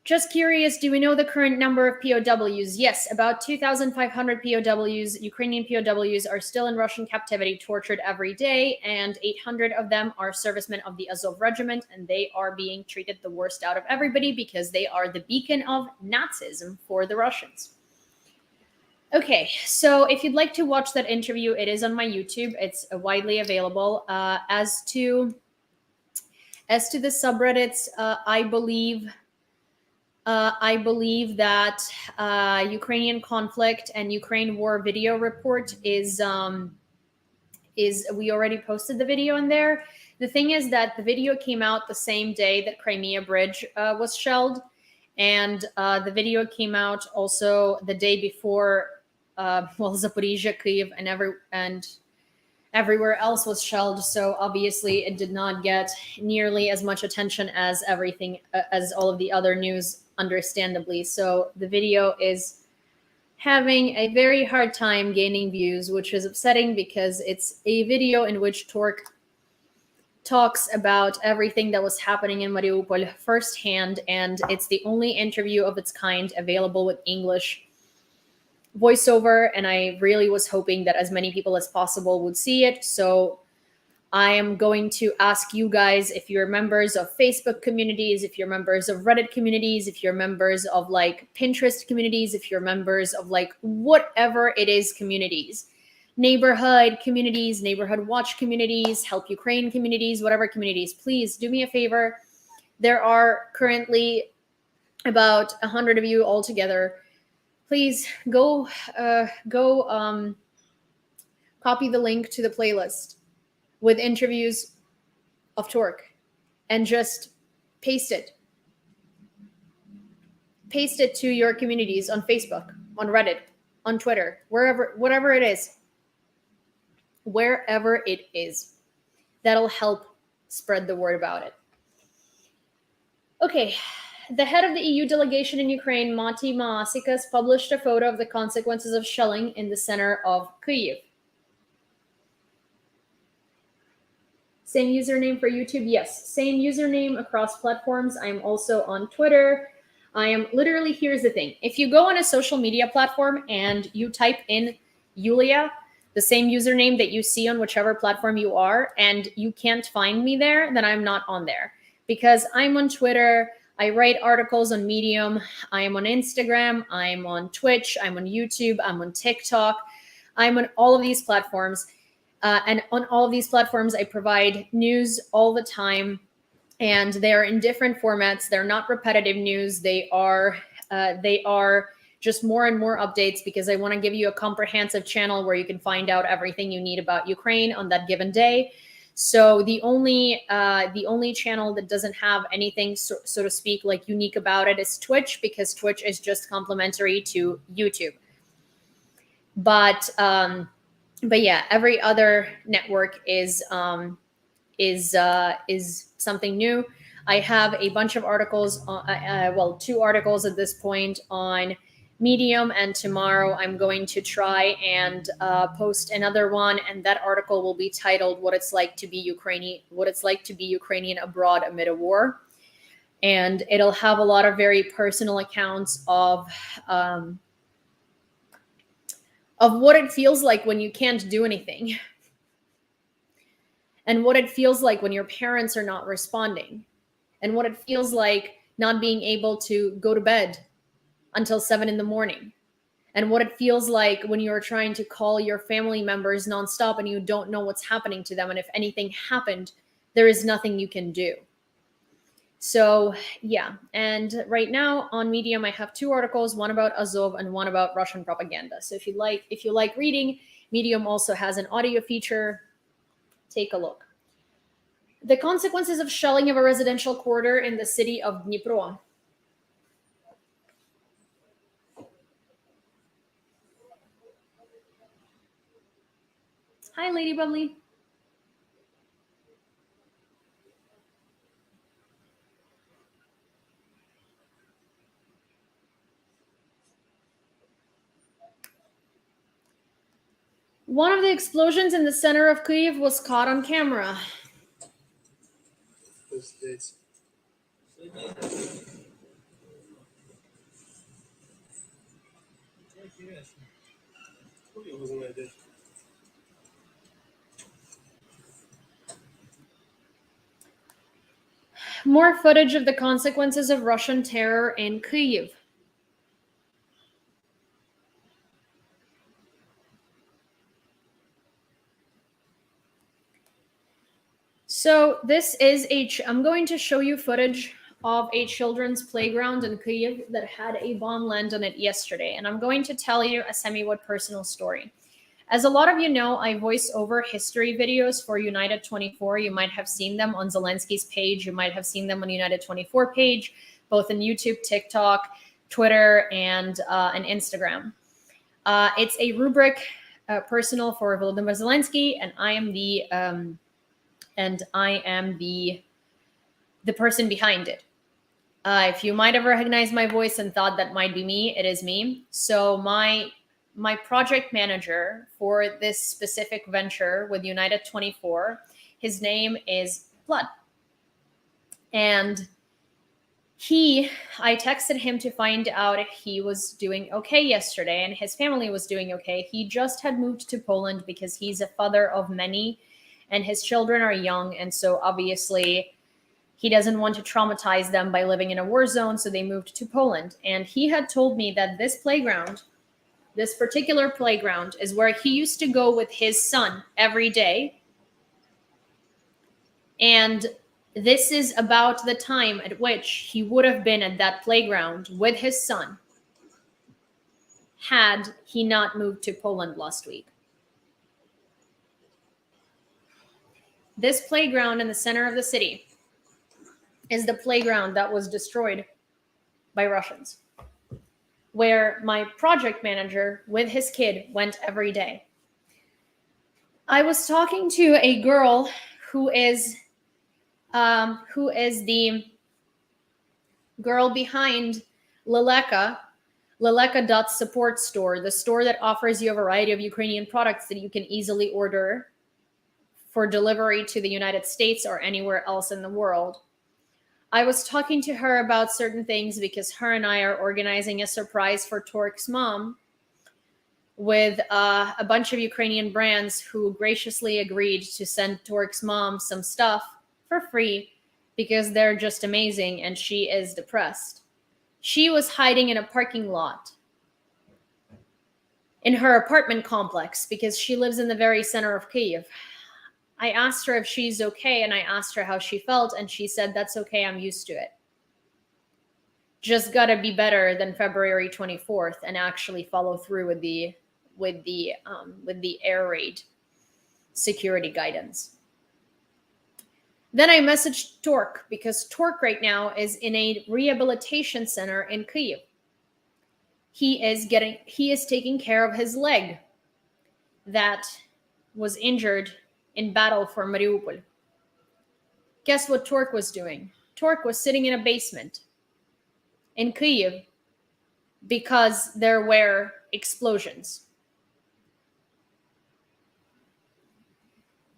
Just curious, do we know the current number of POWs? Yes, about 2,500 POWs, Ukrainian POWs, are still in Russian captivity, tortured every day, and 800 of them are servicemen of the Azov regiment, and they are being treated the worst out of everybody because they are the beacon of Nazism for the Russians. Okay, so if you'd like to watch that interview, it is on my YouTube. It's widely available. As to the subreddits, I believe that Ukrainian conflict and Ukraine war video report is we already posted the video in there. The thing is that the video came out the same day that Crimea Bridge was shelled, and the video came out also the day before. Zaporizhia, Kyiv, and everywhere else was shelled. So obviously, it did not get nearly as much attention as as all of the other news, understandably. So the video is having a very hard time gaining views, which is upsetting because it's a video in which Tork talks about everything that was happening in Mariupol firsthand, and it's the only interview of its kind available with English voiceover, and I really was hoping that as many people as possible would see it. So I am going to ask you guys, if you're members of Facebook communities, if you're members of Reddit communities, if you're members of like Pinterest communities, if you're members of like whatever it is communities, neighborhood communities, neighborhood watch communities, help Ukraine communities, whatever communities, please do me a favor. There are currently about 100 of you all together. Please go copy the link to the playlist with interviews of Tork and just paste it. Paste it to your communities on Facebook, on Reddit, on Twitter, whatever it is. Wherever it is. That'll help spread the word about it. Okay. The head of the EU delegation in Ukraine, Mati Maasikas, published a photo of the consequences of shelling in the center of Kyiv. Same username for YouTube? Yes. Same username across platforms. I'm also on Twitter. I am literally, here's the thing. If you go on a social media platform and you type in Yulia, the same username that you see on whichever platform you are, and you can't find me there, then I'm not on there. Because I'm on Twitter, I write articles on Medium, I am on Instagram, I'm on Twitch, I'm on YouTube, I'm on TikTok, I'm on all of these platforms. And on all of these platforms, I provide news all the time, and they're in different formats. They're not repetitive news. They are just more and more updates because I want to give you a comprehensive channel where you can find out everything you need about Ukraine on that given day. So the only channel that doesn't have anything, so to speak, like unique about it is Twitch, because Twitch is just complementary to YouTube. But yeah, every other network is something new. I have a bunch of articles, well, 2 articles at this point on Medium, and tomorrow I'm going to try and post another one, and that article will be titled "What It's Like to Be Ukrainian Abroad Amid a War," and it'll have a lot of very personal accounts of what it feels like when you can't do anything, and what it feels like when your parents are not responding, and what it feels like not being able to go to bed until 7 a.m, and what it feels like when you're trying to call your family members nonstop and you don't know what's happening to them. And if anything happened, there is nothing you can do. So yeah, and right now on Medium, I have 2 articles, one about Azov and one about Russian propaganda. So if you like reading, Medium also has an audio feature. Take a look. The consequences of shelling of a residential quarter in the city of Dnipro. Hi, Lady Bubbly. One of the explosions in the center of Kyiv was caught on camera. More footage of the consequences of Russian terror in Kyiv. So this is I'm going to show you footage of a children's playground in Kyiv that had a bomb land on it yesterday. And I'm going to tell you a semi-what personal story. As a lot of you know, I voice over history videos for United 24. You might have seen them on Zelensky's page. You might have seen them on United 24 page, both on YouTube, TikTok, Twitter, and Instagram. It's a rubric personal for Volodymyr Zelensky, and I am the person behind it. If you might have recognized my voice and thought that might be me, it is me. So my project manager for this specific venture with United 24, his name is Blood. And I texted him to find out if he was doing okay yesterday, and his family was doing okay. He just had moved to Poland because he's a father of many and his children are young. And so obviously he doesn't want to traumatize them by living in a war zone. So they moved to Poland. And he had told me that this particular playground is where he used to go with his son every day. And this is about the time at which he would have been at that playground with his son had he not moved to Poland last week. This playground in the center of the city is the playground that was destroyed by Russians, where my project manager with his kid went every day. I was talking to a girl who is the girl behind Leleka.support store, the store that offers you a variety of Ukrainian products that you can easily order for delivery to the United States or anywhere else in the world. I was talking to her about certain things because her and I are organizing a surprise for Tork's mom with a bunch of Ukrainian brands who graciously agreed to send Tork's mom some stuff for free because they're just amazing and she is depressed. She was hiding in a parking lot in her apartment complex because she lives in the very center of Kyiv. I asked her if she's okay, and I asked her how she felt, and she said, "That's okay, I'm used to it. Just gotta be better than February 24th and actually follow through with the air raid security guidance." Then I messaged Tork because Tork right now is in a rehabilitation center in Kyiv. He is taking care of his leg that was injured in battle for Mariupol. Guess what Tork was doing? Tork was sitting in a basement in Kyiv because there were explosions.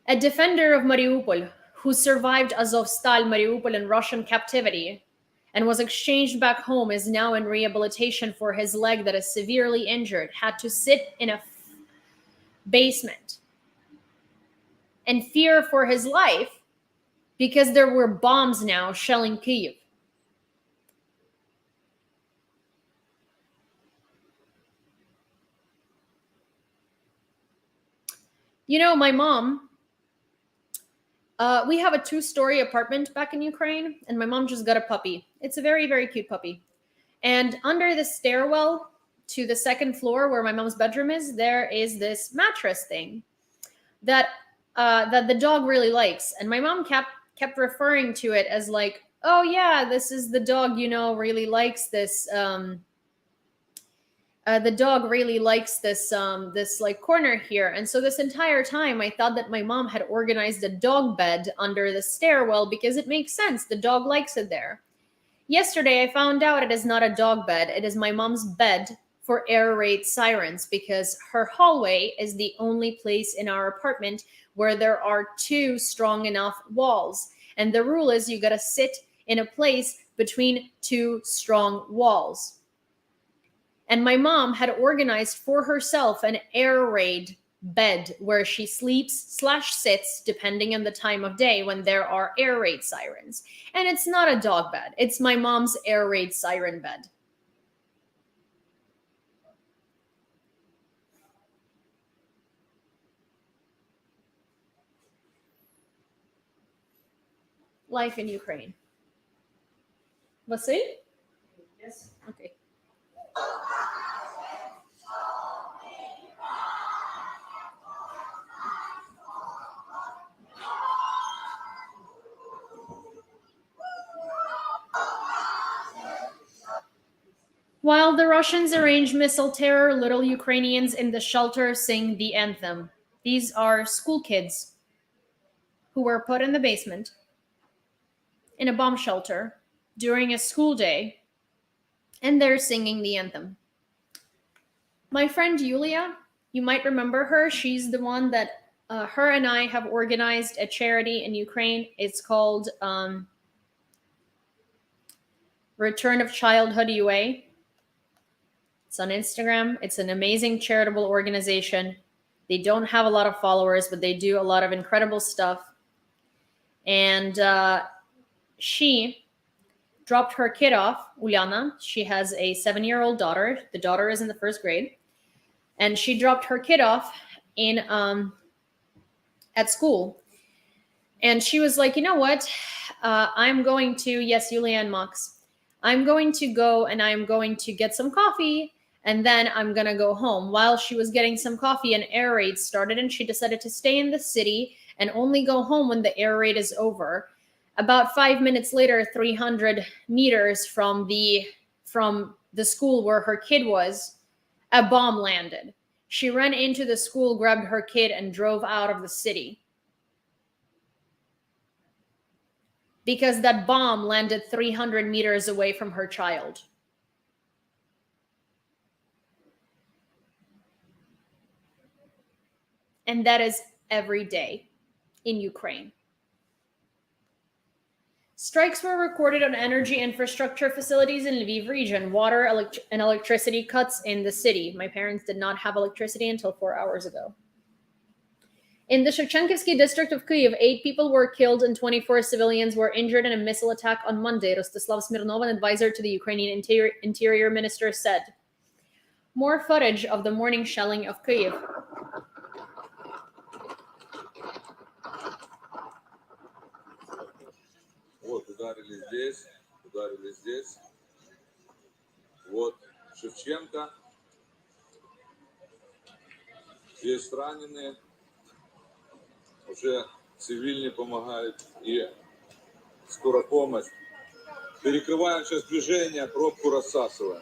A defender of Mariupol who survived Azovstal, Mariupol, in Russian captivity and was exchanged back home is now in rehabilitation for his leg that is severely injured, had to sit in a basement and fear for his life because there were bombs now shelling Kyiv. You know, my mom, we have a 2-story apartment back in Ukraine, and my mom just got a puppy. It's a very, very cute puppy. And under the stairwell to the second floor where my mom's bedroom is, there is this mattress thing that the dog really likes. And my mom kept referring to it as like, oh yeah, this is the dog, really likes this. The dog really likes this like corner here. And so this entire time I thought that my mom had organized a dog bed under the stairwell because it makes sense. The dog likes it there. Yesterday I found out it is not a dog bed. It is my mom's bed for air raid sirens because her hallway is the only place in our apartment where there are 2 strong enough walls. And the rule is you got to sit in a place between 2 strong walls. And my mom had organized for herself an air raid bed where she sleeps/sits depending on the time of day when there are air raid sirens. And it's not a dog bed. It's my mom's air raid siren bed. Life in Ukraine. Vasil? Yes. Okay. While the Russians arrange missile terror, little Ukrainians in the shelter sing the anthem. These are school kids who were put in the basement in a bomb shelter during a school day, and they're singing the anthem. My friend Yulia, you might remember her. She's the one that her and I have organized a charity in Ukraine. It's called Return of Childhood UA. It's on Instagram. It's an amazing charitable organization. They don't have a lot of followers, but they do a lot of incredible stuff. And she dropped her kid off, Uliana. She has a 7-year-old daughter. The daughter is in the 1st grade. And she dropped her kid off in at school. And she was like, you know what? I'm going to, yes, Yulia and Max, I'm going to go and I'm going to get some coffee. And then I'm going to go home. While she was getting some coffee, an air raid started, and she decided to stay in the city and only go home when the air raid is over. About 5 minutes later, 300 meters from the school where her kid was, a bomb landed. She ran into the school, grabbed her kid, and drove out of the city. Because that bomb landed 300 meters away from her child. And that is every day in Ukraine. Strikes were recorded on energy infrastructure facilities in Lviv region, water and electricity cuts in the city. My parents did not have electricity until 4 hours ago. In the Shevchenkivsky district of Kyiv, 8 people were killed and 24 civilians were injured in a missile attack on Monday, Rostislav Smirnov, an advisor to the Ukrainian Interior Minister, said. More footage of the morning shelling of Kyiv. Вот, ударили здесь. Вот Шевченко. Здесь раненые. Уже цивильные помогают. И скорая помощь. Перекрываем сейчас движение, пробку рассасываем.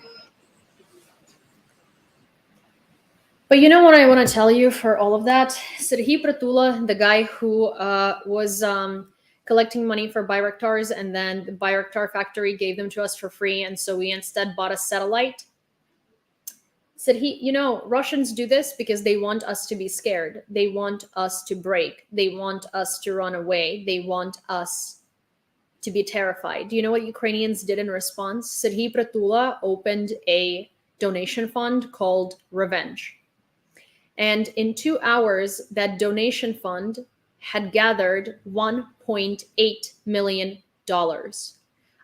But you know what I want to tell you for all of that? Serhiy Pratula, the guy who was collecting money for Bayraktars, and then the Bayraktar factory gave them to us for free, and so we instead bought a satellite. Said Russians do this because they want us to be scared. They want us to break. They want us to run away. They want us to be terrified. Do you know what Ukrainians did in response? Serhiy Pratula opened a donation fund called Revenge. And in 2 hours, that donation fund had gathered $1.8 million.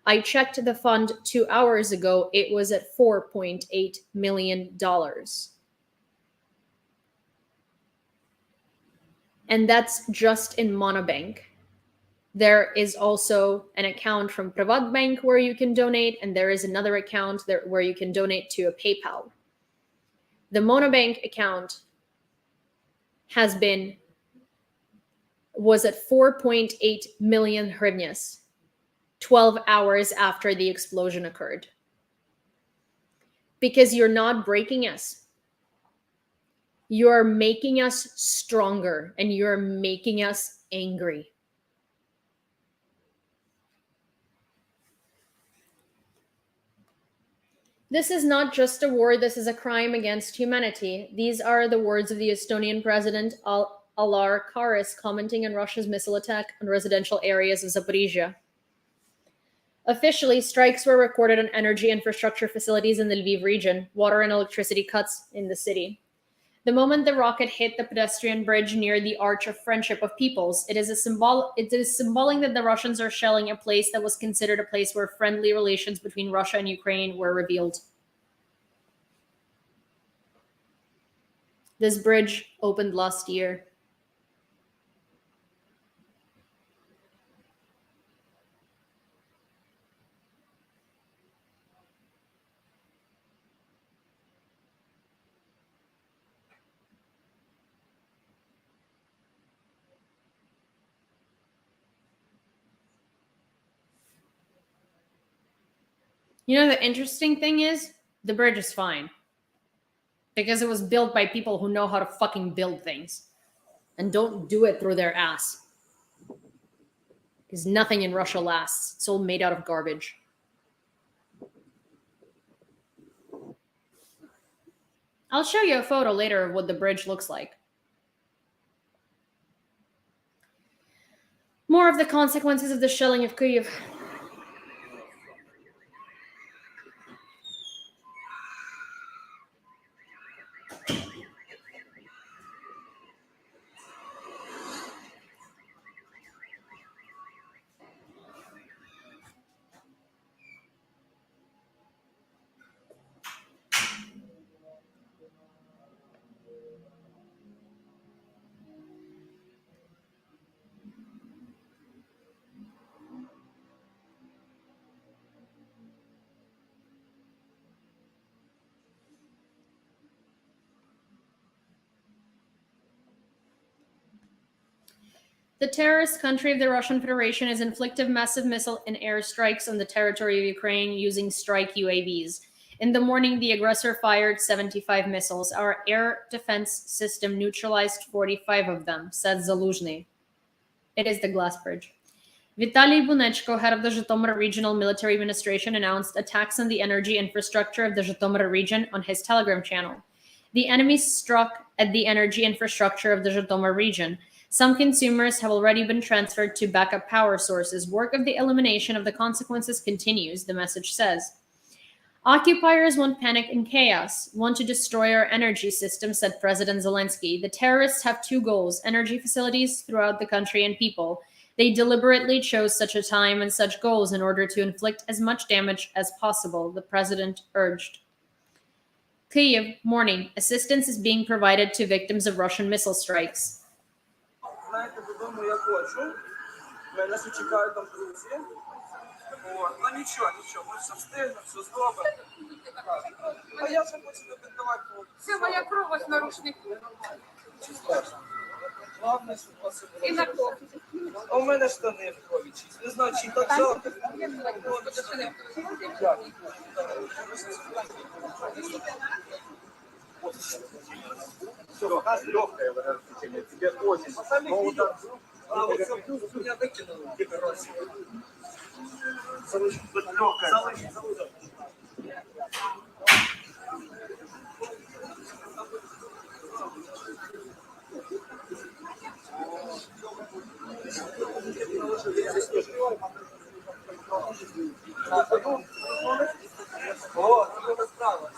I checked the fund 2 hours ago. It was at $4.8 million. And that's just in Monobank. There is also an account from PrivatBank where you can donate, and there is another account there where you can donate to a PayPal. The Monobank account was at 4.8 million hryvnias 12 hours after the explosion occurred. Because you're not breaking us. You're making us stronger, and you're making us angry. This is not just a war, this is a crime against humanity. These are the words of the Estonian president Alar Karis commenting on Russia's missile attack on residential areas of Zaporizhia. Officially, strikes were recorded on energy infrastructure facilities in the Lviv region, water and electricity cuts in the city. The moment the rocket hit the pedestrian bridge near the Arch of Friendship of Peoples, it is symbolic that the Russians are shelling a place that was considered a place where friendly relations between Russia and Ukraine were revealed. This bridge opened last year. You know, the interesting thing is, the bridge is fine. Because it was built by people who know how to fucking build things. And don't do it through their ass. Because nothing in Russia lasts. It's all made out of garbage. I'll show you a photo later of what the bridge looks like. More of the consequences of the shelling of Kyiv. The terrorist country of the Russian Federation has inflicted massive missile and air strikes on the territory of Ukraine using strike UAVs. In the morning, the aggressor fired 75 missiles. Our air defense system neutralized 45 of them, said Zaluzhny. It is the glass bridge. Vitaly Bunechko, head of the Zhytomyr Regional Military Administration, announced attacks on the energy infrastructure of the Zhytomyr region on his Telegram channel. The enemy struck at the energy infrastructure of the Zhytomyr region. Some consumers have already been transferred to backup power sources. Work of the elimination of the consequences continues, the message says. Occupiers want panic and chaos, want to destroy our energy system, said President Zelensky. The terrorists have two goals: energy facilities throughout the country and people. They deliberately chose such a time and such goals in order to inflict as much damage as possible, the president urged. Kyiv, morning. Assistance is being provided to victims of Russian missile strikes. Знаєте, додому я хочу. Мене ще чекають там друзі. Ну нічого, ми все встигнемо, все зробимо. А я вже хочу добінтувати. Це моя кров ось на рушнику. Головне, щоб у вас І на кров. А у мене штани в крові. Не знаю, чи так жалко. Все, легкое выражение, тебе очень. А вот у меня выкинуло. Легкое. О, это справа.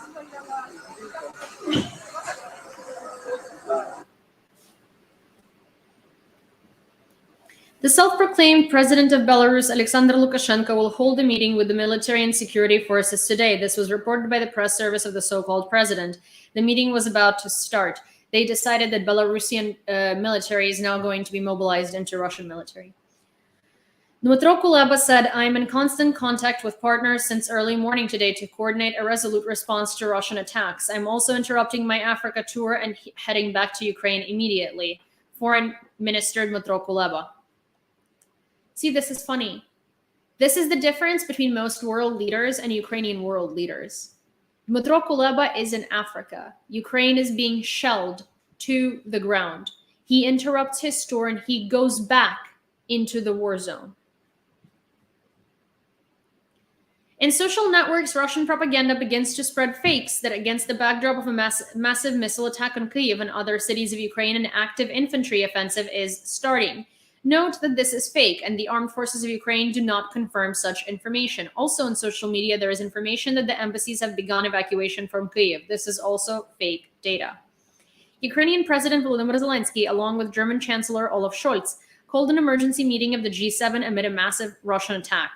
The self-proclaimed president of Belarus, Alexander Lukashenko, will hold a meeting with the military and security forces today. This was reported by the press service of the so-called president. The meeting was about to start. They decided that Belarusian military is now going to be mobilized into Russian military. Dmytro Kuleba said, I am in constant contact with partners since early morning today to coordinate a resolute response to Russian attacks. I'm also interrupting my Africa tour and heading back to Ukraine immediately. Foreign Minister Dmytro Kuleba. See, this is funny. This is the difference between most world leaders and Ukrainian world leaders. Dmytro Kuleba is in Africa. Ukraine is being shelled to the ground. He interrupts his tour and he goes back into the war zone. In social networks, Russian propaganda begins to spread fakes that against the backdrop of a massive missile attack on Kyiv and other cities of Ukraine, an active infantry offensive is starting. Note that this is fake, and the armed forces of Ukraine do not confirm such information. Also on social media, there is information that the embassies have begun evacuation from Kyiv. This is also fake data. Ukrainian President Volodymyr Zelensky, along with German Chancellor Olaf Scholz, called an emergency meeting of the G7 amid a massive Russian attack.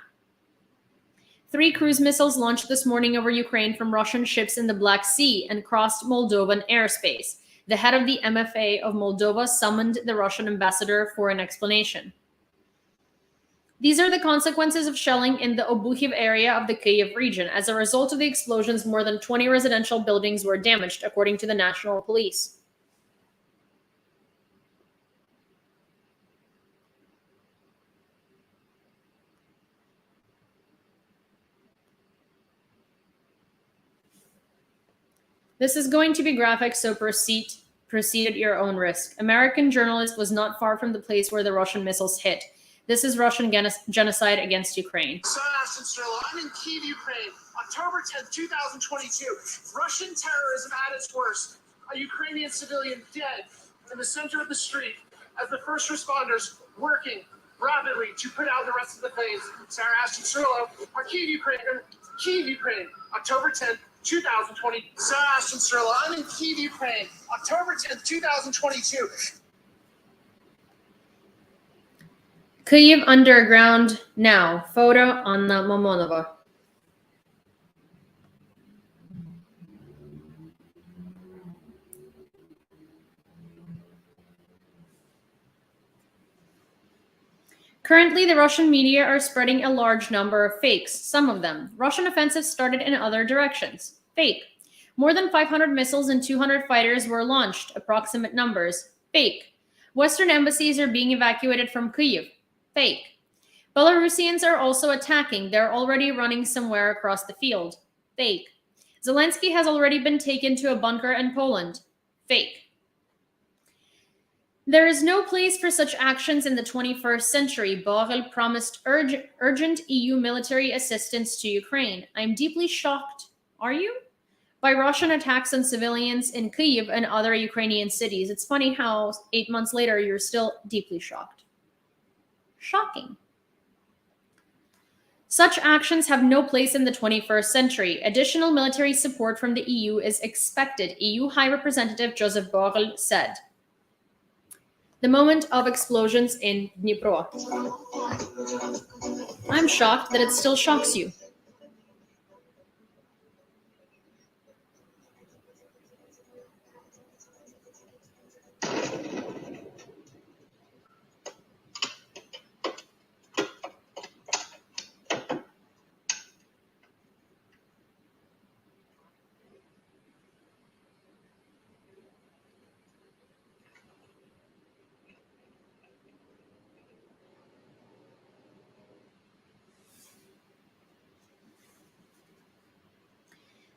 3 cruise missiles launched this morning over Ukraine from Russian ships in the Black Sea and crossed Moldovan airspace. The head of the MFA of Moldova summoned the Russian ambassador for an explanation. These are the consequences of shelling in the Obuchiv area of the Kyiv region. As a result of the explosions, more than 20 residential buildings were damaged, according to the National Police. This is going to be graphic, so proceed at your own risk. American journalist was not far from the place where the Russian missiles hit. This is Russian genocide against Ukraine. I'm in Kyiv, Ukraine. October 10th, 2022. Russian terrorism at its worst. A Ukrainian civilian dead in the center of the street as the first responders working rapidly to put out the rest of the flames. Sarah Ashton Sirlo, our Kyiv, Ukraine. October 10th, 2020. Sarah Ashton Sirlo, I'm in Kyiv, Ukraine. October 10th, 2022. Kyiv underground now. Photo Anna Mamonova. Currently, the Russian media are spreading a large number of fakes. Some of them. Russian offensives started in other directions. Fake. More than 500 missiles and 200 fighters were launched. Approximate numbers. Fake. Western embassies are being evacuated from Kyiv. Fake. Belarusians are also attacking. They're already running somewhere across the field. Fake. Zelensky has already been taken to a bunker in Poland. Fake. There is no place for such actions in the 21st century. Borrell promised urgent EU military assistance to Ukraine. I'm deeply shocked, are you? By Russian attacks on civilians in Kyiv and other Ukrainian cities. It's funny how 8 months later you're still deeply shocked. Shocking. Such actions have no place in the 21st century. Additional military support from the EU is expected, EU High Representative Joseph Borrell said. The moment of explosions in Dnipro. I'm shocked that it still shocks you.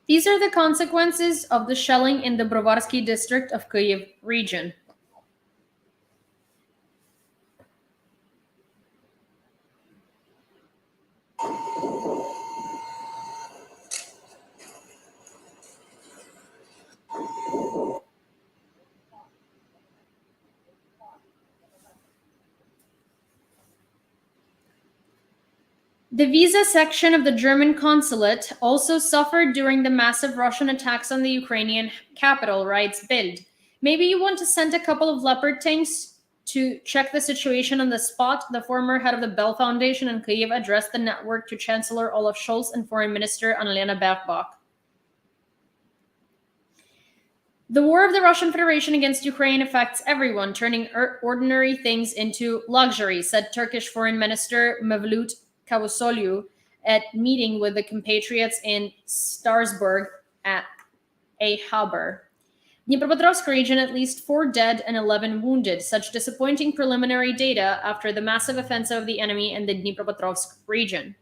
These are the consequences of the shelling in the Brovarsky district of Kyiv region. The visa section of the German consulate also suffered during the massive Russian attacks on the Ukrainian capital, writes Bild. Maybe you want to send a couple of Leopard tanks to check the situation on the spot. The former head of the Bell Foundation in Kyiv addressed the network to Chancellor Olaf Scholz and Foreign Minister Annalena Baerbock. The war of the Russian Federation against Ukraine affects everyone, turning ordinary things into luxury, said Turkish Foreign Minister Mevlut Cavusoglu at meeting with the compatriots in Strasbourg at a harbor. Dnipropetrovsk region, at least 4 dead and 11 wounded. Such disappointing preliminary data after the massive offensive of the enemy in the Dnipropetrovsk region.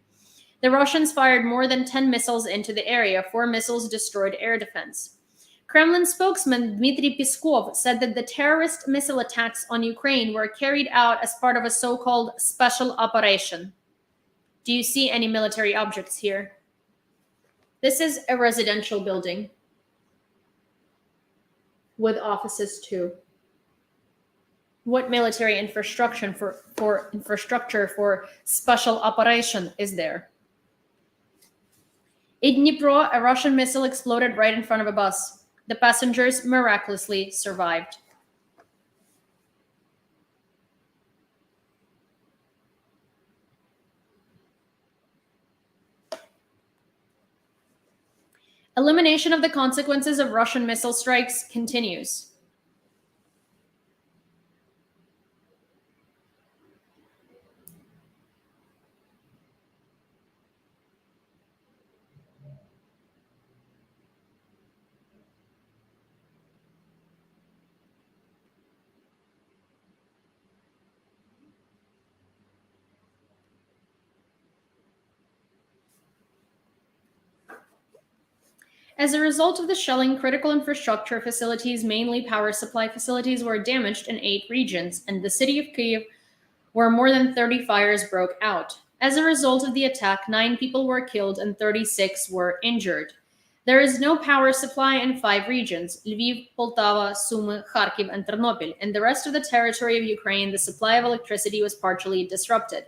The Russians fired more than 10 missiles into the area. 4 missiles destroyed air defense. Kremlin spokesman Dmitry Peskov said that the terrorist missile attacks on Ukraine were carried out as part of a so-called special operation. Do you see any military objects here? This is a residential building with offices too. What military infrastructure for special operation is there? In Dnipro, a Russian missile exploded right in front of a bus. The passengers miraculously survived. Elimination of the consequences of Russian missile strikes continues. As a result of the shelling, critical infrastructure facilities, mainly power supply facilities, were damaged in 8 regions, and the city of Kyiv, where more than 30 fires broke out. As a result of the attack, 9 people were killed and 36 were injured. There is no power supply in 5 regions: Lviv, Poltava, Sumy, Kharkiv, and Ternopil. In the rest of the territory of Ukraine, the supply of electricity was partially disrupted.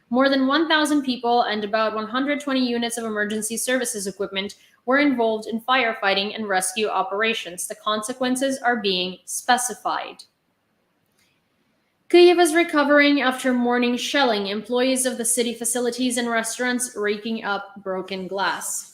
More than 1,000 people and about 120 units of emergency services equipment were involved in firefighting and rescue operations. The consequences are being specified. Kyiv is recovering after morning shelling, employees of the city facilities and restaurants raking up broken glass.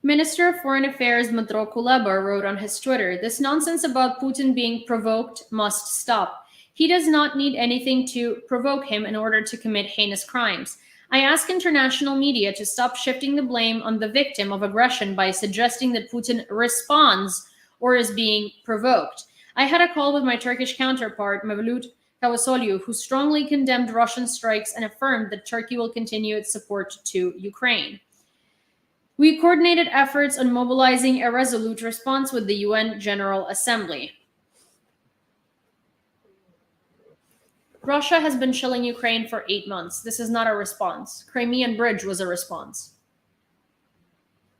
Minister of Foreign Affairs Dmytro Kuleba wrote on his Twitter, "This nonsense about Putin being provoked must stop. He does not need anything to provoke him in order to commit heinous crimes. I ask international media to stop shifting the blame on the victim of aggression by suggesting that Putin responds or is being provoked." I had a call with my Turkish counterpart, Mevlut Cavusoglu, who strongly condemned Russian strikes and affirmed that Turkey will continue its support to Ukraine. We coordinated efforts on mobilizing a resolute response with the UN General Assembly. Russia has been shelling Ukraine for 8 months. This is not a response. Crimean Bridge was a response.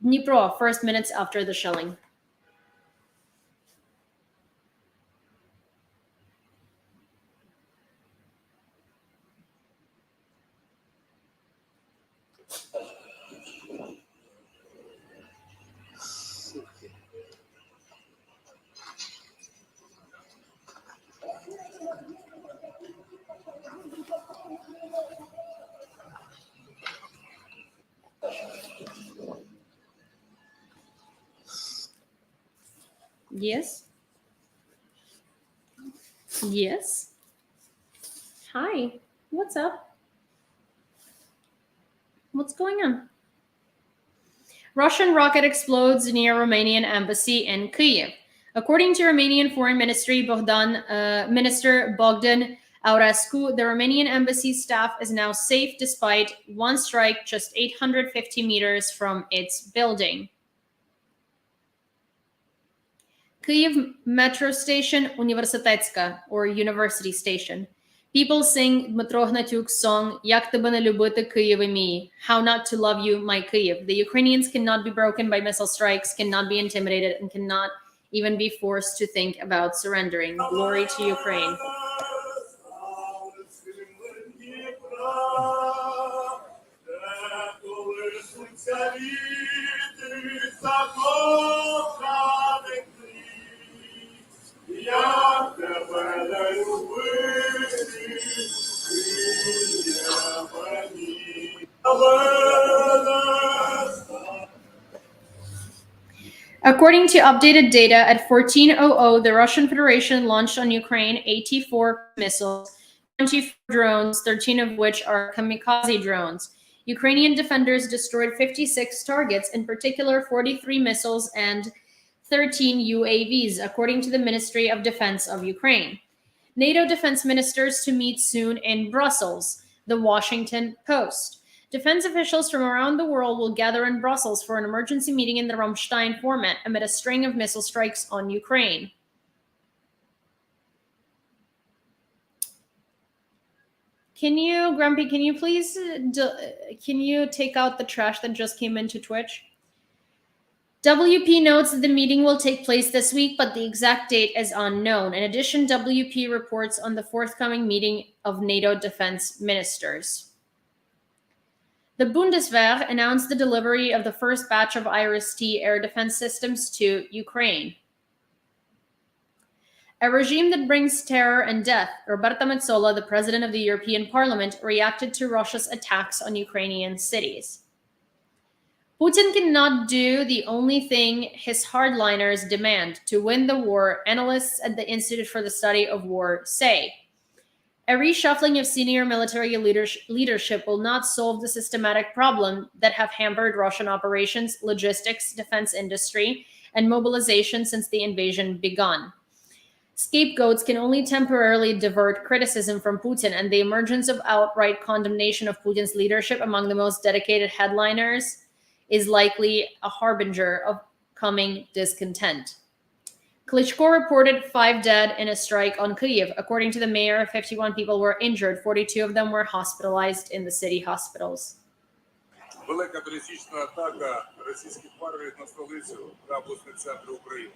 Dnipro, first minutes after the shelling. Yes? Yes? Hi. What's up? What's going on? Russian rocket explodes near Romanian embassy in Kyiv. According to Romanian Foreign Ministry Minister Bogdan Aurescu, the Romanian embassy staff is now safe despite one strike just 850 meters from its building. Kyiv metro station Universytetska, or University Station. People sing Dmytro Gnatyuk's song "Як тебе не любити, Києве мій," How Not to Love You, My Kyiv. The Ukrainians cannot be broken by missile strikes, cannot be intimidated, and cannot even be forced to think about surrendering. Glory to Ukraine. According to updated data, at 14:00, the Russian Federation launched on Ukraine 84 missiles, 24 drones, 13 of which are kamikaze drones. Ukrainian defenders destroyed 56 targets, in particular 43 missiles and 13 UAVs, according to the Ministry of Defense of Ukraine. NATO defense ministers to meet soon in Brussels, the Washington Post. Defense officials from around the world will gather in Brussels for an emergency meeting in the Ramstein format amid a string of missile strikes on Ukraine. Grumpy, can you please, can you take out the trash that just came into Twitch? WP notes that the meeting will take place this week, but the exact date is unknown. In addition, WP reports on the forthcoming meeting of NATO defense ministers. The Bundeswehr announced the delivery of the first batch of IRIS-T air defense systems to Ukraine. A regime that brings terror and death, Roberta Metsola, the president of the European Parliament, reacted to Russia's attacks on Ukrainian cities. Putin cannot do the only thing his hardliners demand to win the war, analysts at the Institute for the Study of War say. A reshuffling of senior military leadership will not solve the systematic problem that have hampered Russian operations, logistics, defense industry, and mobilization since the invasion began. Scapegoats can only temporarily divert criticism from Putin, and the emergence of outright condemnation of Putin's leadership among the most dedicated headliners is likely a harbinger of coming discontent. Klitschko reported 5 dead in a strike on Kyiv. According to the mayor, 51 people were injured. 42 of them were hospitalized in the city hospitals. Велика балістична атака російських варварів на столицю та обласний центр України.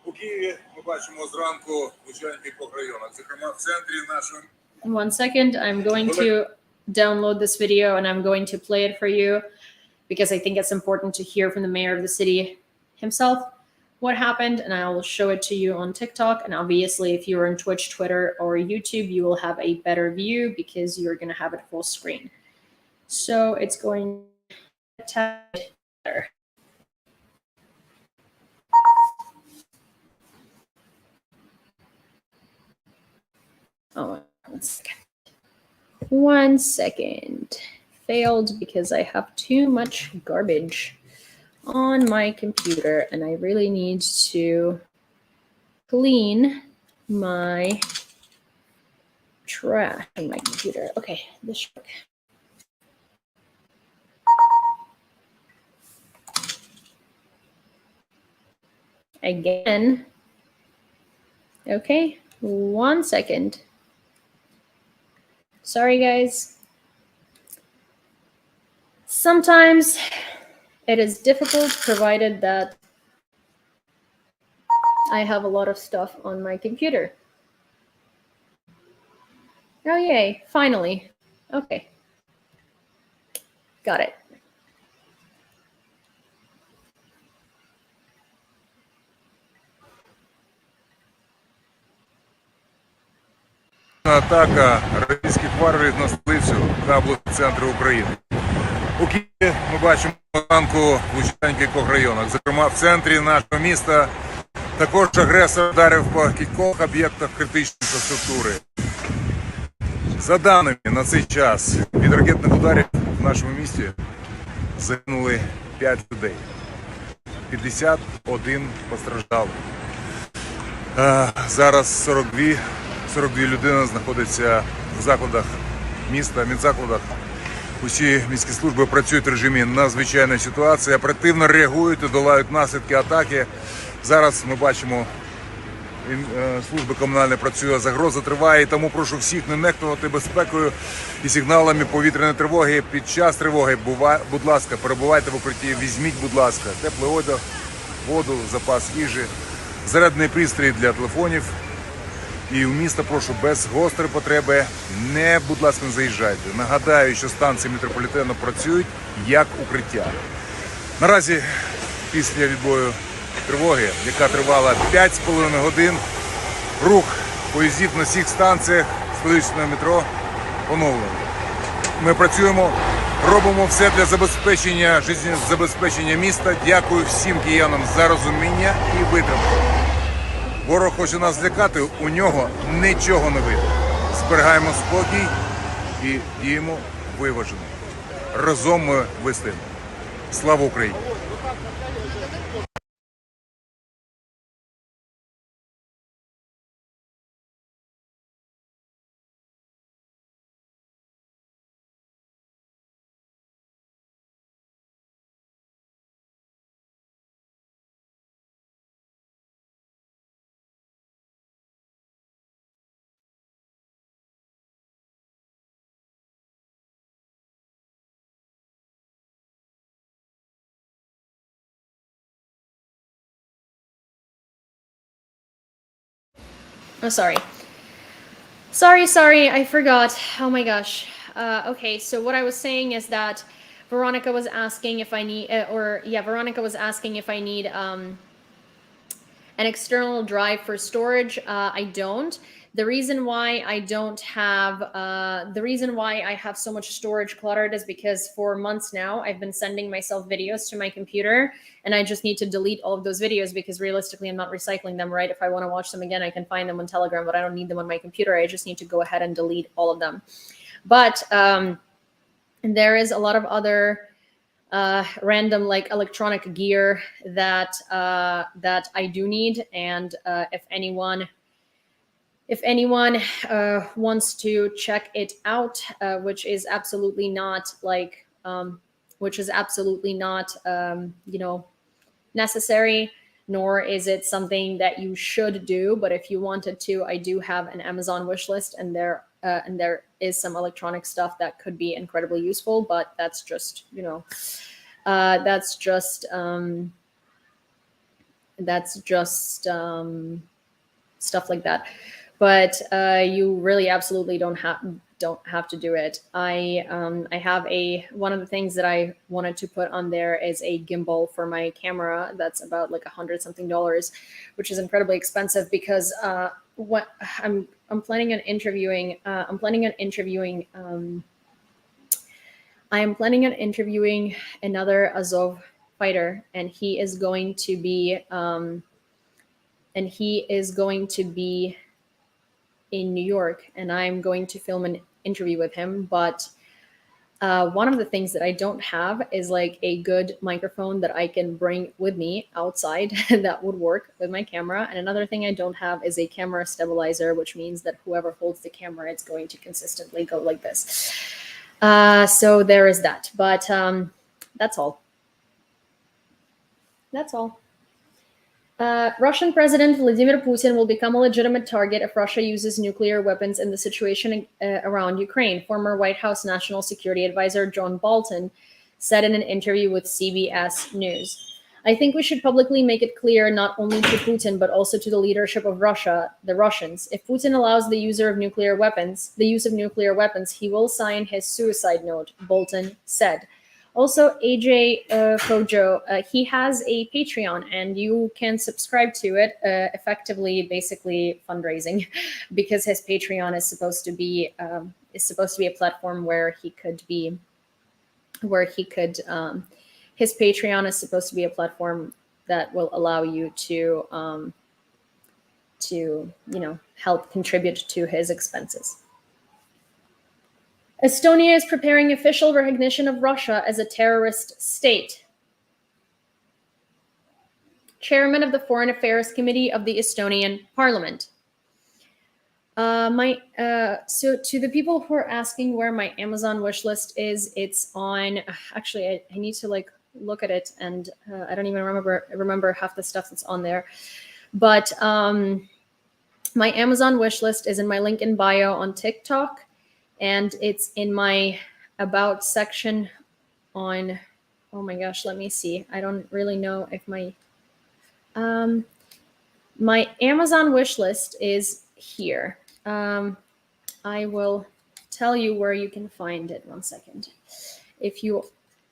У Києві ми бачимо зранку влучання в кількох районах, зокрема в центрі нашого. 1 second, I'm going to download this video and I'm going to play it for you because I think it's important to hear from the mayor of the city himself what happened, and I will show it to you on TikTok. And obviously, if you're on Twitch, Twitter, or YouTube, you will have a better view because you're going to have it full screen. So it's going to better. Oh, 1 second. 1 second. Failed because I have too much garbage on my computer and I really need to clean my trash on my computer. Okay, this should work. Again. Okay, 1 second. Sorry, guys. Sometimes it is difficult, provided that I have a lot of stuff on my computer. Oh, yay, finally. Okay. Got it. Атака російських варварів на столицю та обласний центр України. У Києві ми бачимо зранку влучання в кількох районах, зокрема в центрі нашого міста. Також агресор вдарив по кількох об'єктах критичної інфраструктури. За даними на цей час, від ракетних ударів в нашому місті загинули 5 людей. 51 постраждали. Зараз 42 людини знаходяться в закладах міста, медзакладах. Усі міські служби працюють в режимі надзвичайної ситуації, оперативно реагують і долають наслідки атаки. Зараз ми бачимо, служби комунальні працюють, загроза триває, і тому прошу всіх не нехтувати безпекою і сигналами повітряної тривоги. Під час тривоги, будь ласка, перебувайте в укритті, візьміть, будь ласка, теплий одяг, воду, запас їжі, зарядний пристрій для телефонів. І в місто прошу без гострої потреби будь ласка, не заїжджайте. Нагадаю, що станції метрополітену працюють як укриття. Наразі після відбою тривоги, яка тривала 5,5 годин, рух поїздів на всіх станціях столичного метро поновлений. Ми працюємо, робимо все для життєзабезпечення міста. Дякую всім киянам за розуміння і витримку. Ворог хоче нас злякати, у нього нічого не вийде. Зберігаємо спокій і діємо виважено. Разом ми вистоїмо. Слава Україні! Oh, sorry. Sorry, I forgot. Oh my gosh. Okay, so what I was saying is that Veronica was asking if I need, Veronica was asking if I need an external drive for storage. I don't. The reason why I don't have, the reason why I have so much storage cluttered is because for months now, I've been sending myself videos to my computer, and I just need to delete all of those videos because realistically, I'm not recycling them, right? If I want to watch them again, I can find them on Telegram, but I don't need them on my computer. I just need to go ahead and delete all of them. But there is a lot of other random like electronic gear that that I do need, and if anyone wants to check it out, which is absolutely not like you know, necessary, nor is it something that you should do. But if you wanted to, I do have an Amazon wish list, and there is some electronic stuff that could be incredibly useful. But that's just, you know, that's just stuff like that. But you really absolutely don't have to do it. I have one of the things that I wanted to put on there is a gimbal for my camera. That's about like $100 something, which is incredibly expensive because what I'm planning on interviewing. I am planning on interviewing another Azov fighter, and he is going to be in New York, and I'm going to film an interview with him. But one of the things that I don't have is like a good microphone that I can bring with me outside that would work with my camera. And another thing I don't have is a camera stabilizer, which means that whoever holds the camera, it's going to consistently go like this. So there is that. But that's all. That's all. Russian President Vladimir Putin will become a legitimate target if Russia uses nuclear weapons in the situation around Ukraine. Former White House National Security Advisor John Bolton said in an interview with CBS News. I think we should publicly make it clear not only to Putin, but also to the leadership of Russia, the Russians. If Putin allows the use of nuclear weapons, he will sign his suicide note, Bolton said. Also, AJ Fojo, he has a Patreon, and you can subscribe to it, effectively, basically fundraising, because his Patreon is supposed to be a platform where he could his Patreon is supposed to be a platform that will allow you to you know, help contribute to his expenses. Estonia is preparing official recognition of Russia as a terrorist state. Chairman of the Foreign Affairs Committee of the Estonian Parliament. So to the people who are asking where my Amazon wish list is, it's on. Actually, I need to like look at it, and I don't even remember half the stuff that's on there. But my Amazon wish list is in my link in bio on TikTok. And it's in my about section on, oh my gosh, let me see. I don't really know if my Amazon wish list is here. I will tell you where you can find it. 1 second.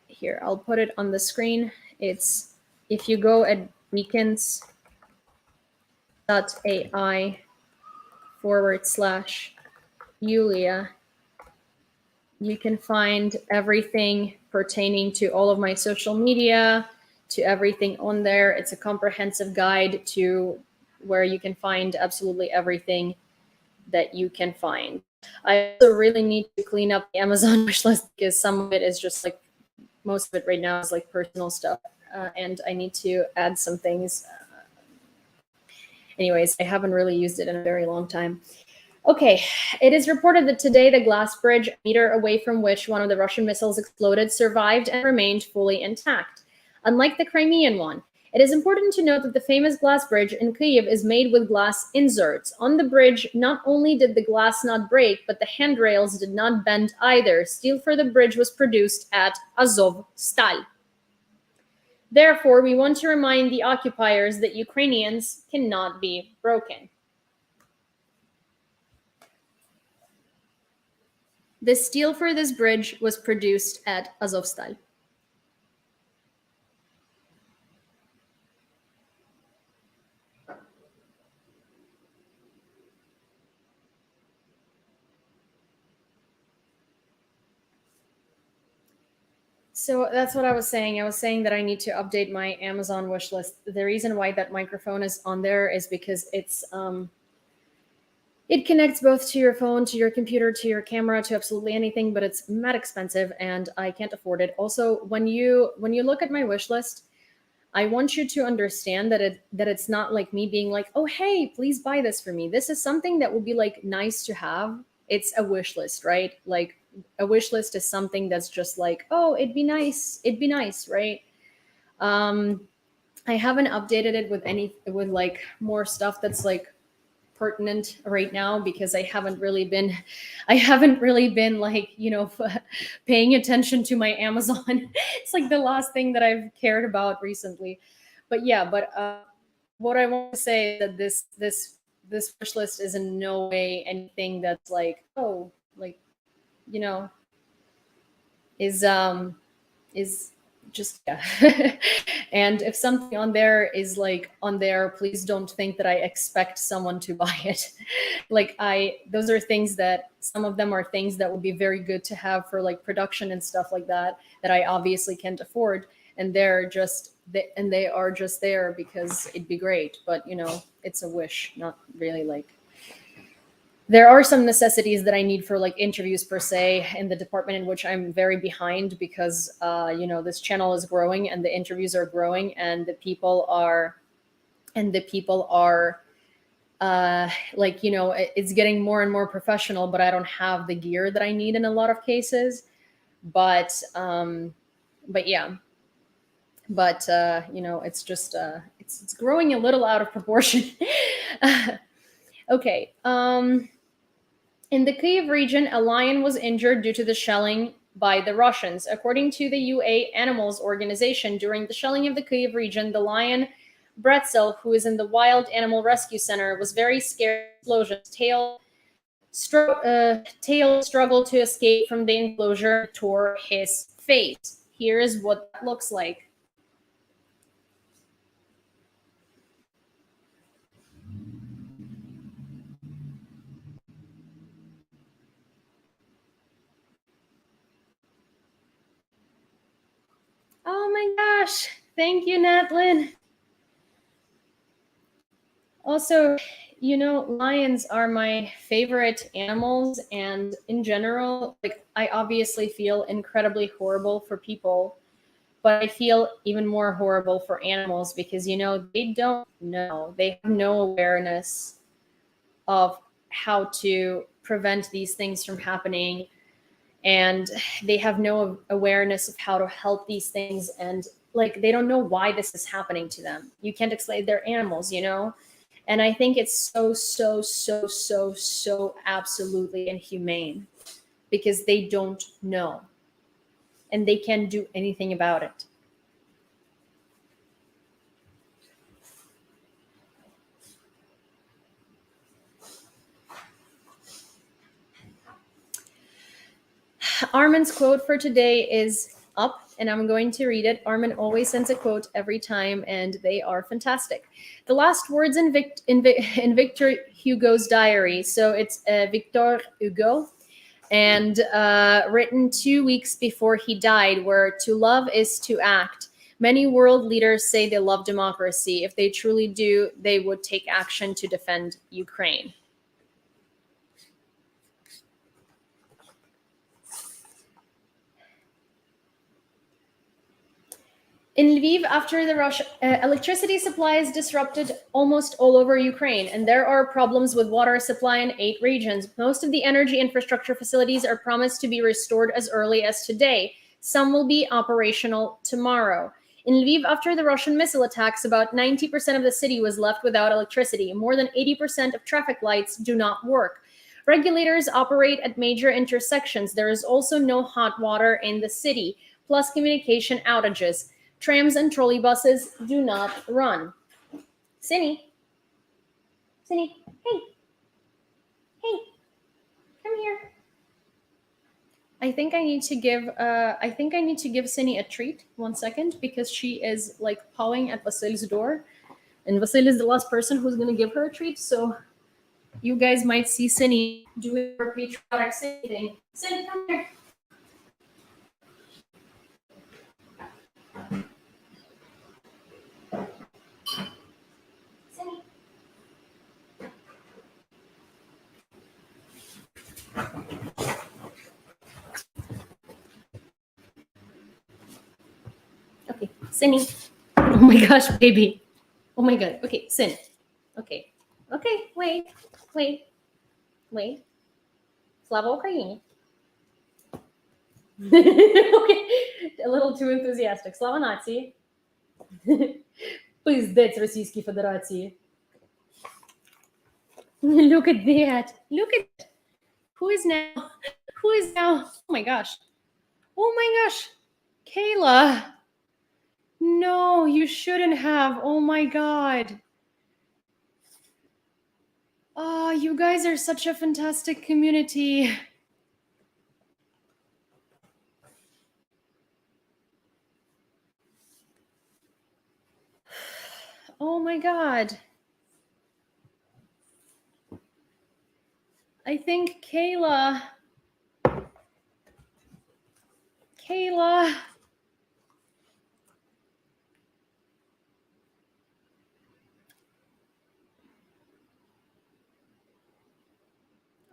Here, I'll put it on the screen. It's, if you go at beacons.ai/Yulia, you can find everything pertaining to all of my social media, to everything on there. It's a comprehensive guide to where you can find absolutely everything that you can find. I also really need to clean up the Amazon wish list because some of it is just like, most of it right now is like personal stuff. And I need to add some things. Anyways, I haven't really used it in a very long time. Okay, it is reported that today the glass bridge, a meter away from which one of the Russian missiles exploded, survived and remained fully intact. Unlike the Crimean one, it is important to note that the famous glass bridge in Kyiv is made with glass inserts. On the bridge, not only did the glass not break, but the handrails did not bend either. Steel for the bridge was produced at Azovstal. Therefore, we want to remind the occupiers that Ukrainians cannot be broken. The steel for this bridge was produced at Azovstal. So that's what I was saying. I was saying that I need to update my Amazon wish list. The reason why that microphone is on there is because it connects both to your phone, to your computer, to your camera, to absolutely anything, but it's mad expensive and I can't afford it. Also, when you look at my wish list, I want you to understand that it's not like me being like, "Oh, hey, please buy this for me." This is something that would be like nice to have. It's a wish list, right? Like a wish list is something that's just like, "Oh, it'd be nice, right?" I haven't updated it with like more stuff that's like pertinent right now because I haven't really been like, paying attention to my Amazon. It's like the last thing that I've cared about recently. But yeah, what I want to say is that this wish list is in no way anything that's like, oh, like, is just, yeah. And if something on there is like on there, please don't think that I expect someone to buy it. Like those are things that some of them are things that would be very good to have for like production and stuff like that I obviously can't afford. And they are just there because it'd be great. But it's a wish, not really like. There are some necessities that I need for like interviews per se in the department in which I'm very behind because, this channel is growing and the interviews are growing and the people are it's getting more and more professional, but I don't have the gear that I need in a lot of cases. But yeah, but it's just, it's growing a little out of proportion. Okay. In the Kyiv region, a lion was injured due to the shelling by the Russians. According to the UA Animals Organization, during the shelling of the Kyiv region, the lion Bretzel, who is in the Wild Animal Rescue Center, was very scared of explosions. Tail struggled to escape from the enclosure, tore his face. Here is what that looks like. Oh my gosh. Thank you, Natlin. Also, lions are my favorite animals. And in general, like I obviously feel incredibly horrible for people, but I feel even more horrible for animals because, they don't know. They have no awareness of how to prevent these things from happening. And they have no awareness of how to help these things. And like, they don't know why this is happening to them. You can't explain, they're animals, And I think it's so absolutely inhumane because they don't know and they can't do anything about it. Armin's quote for today is up, and I'm going to read it. Armin always sends a quote every time, and they are fantastic. The last words in Victor Hugo's diary. So it's Victor Hugo, and written 2 weeks before he died, where to love is to act. Many world leaders say they love democracy. If they truly do, they would take action to defend Ukraine. In Lviv, after the Russian electricity supply is disrupted almost all over Ukraine, and there are problems with water supply in 8 regions. Most of the energy infrastructure facilities are promised to be restored as early as today. Some will be operational tomorrow. In Lviv, after the Russian missile attacks, about 90% of the city was left without electricity. More than 80% of traffic lights do not work. Regulators operate at major intersections. There is also no hot water in the city, plus communication outages. Trams and trolley buses do not run. Cindy, hey, come here. I think I need to give Sini a treat. 1 second, because she is like pawing at Vasil's door, and Vasil is the last person who's gonna give her a treat. So you guys might see Sini doing her patriotic Sini thing. Sini, come here. Sini. Okay, Sini. Oh my gosh, baby. Oh my god. Okay, Sin. Okay. Okay, wait. Slava Ukraini. Okay, a little too enthusiastic. Slava нації. Пиздець Російській Федерації. Look at that. Look at that. Who is now? Oh my gosh. Kayla. No, you shouldn't have. Oh my god. Oh, you guys are such a fantastic community. Oh my god. I think Kayla.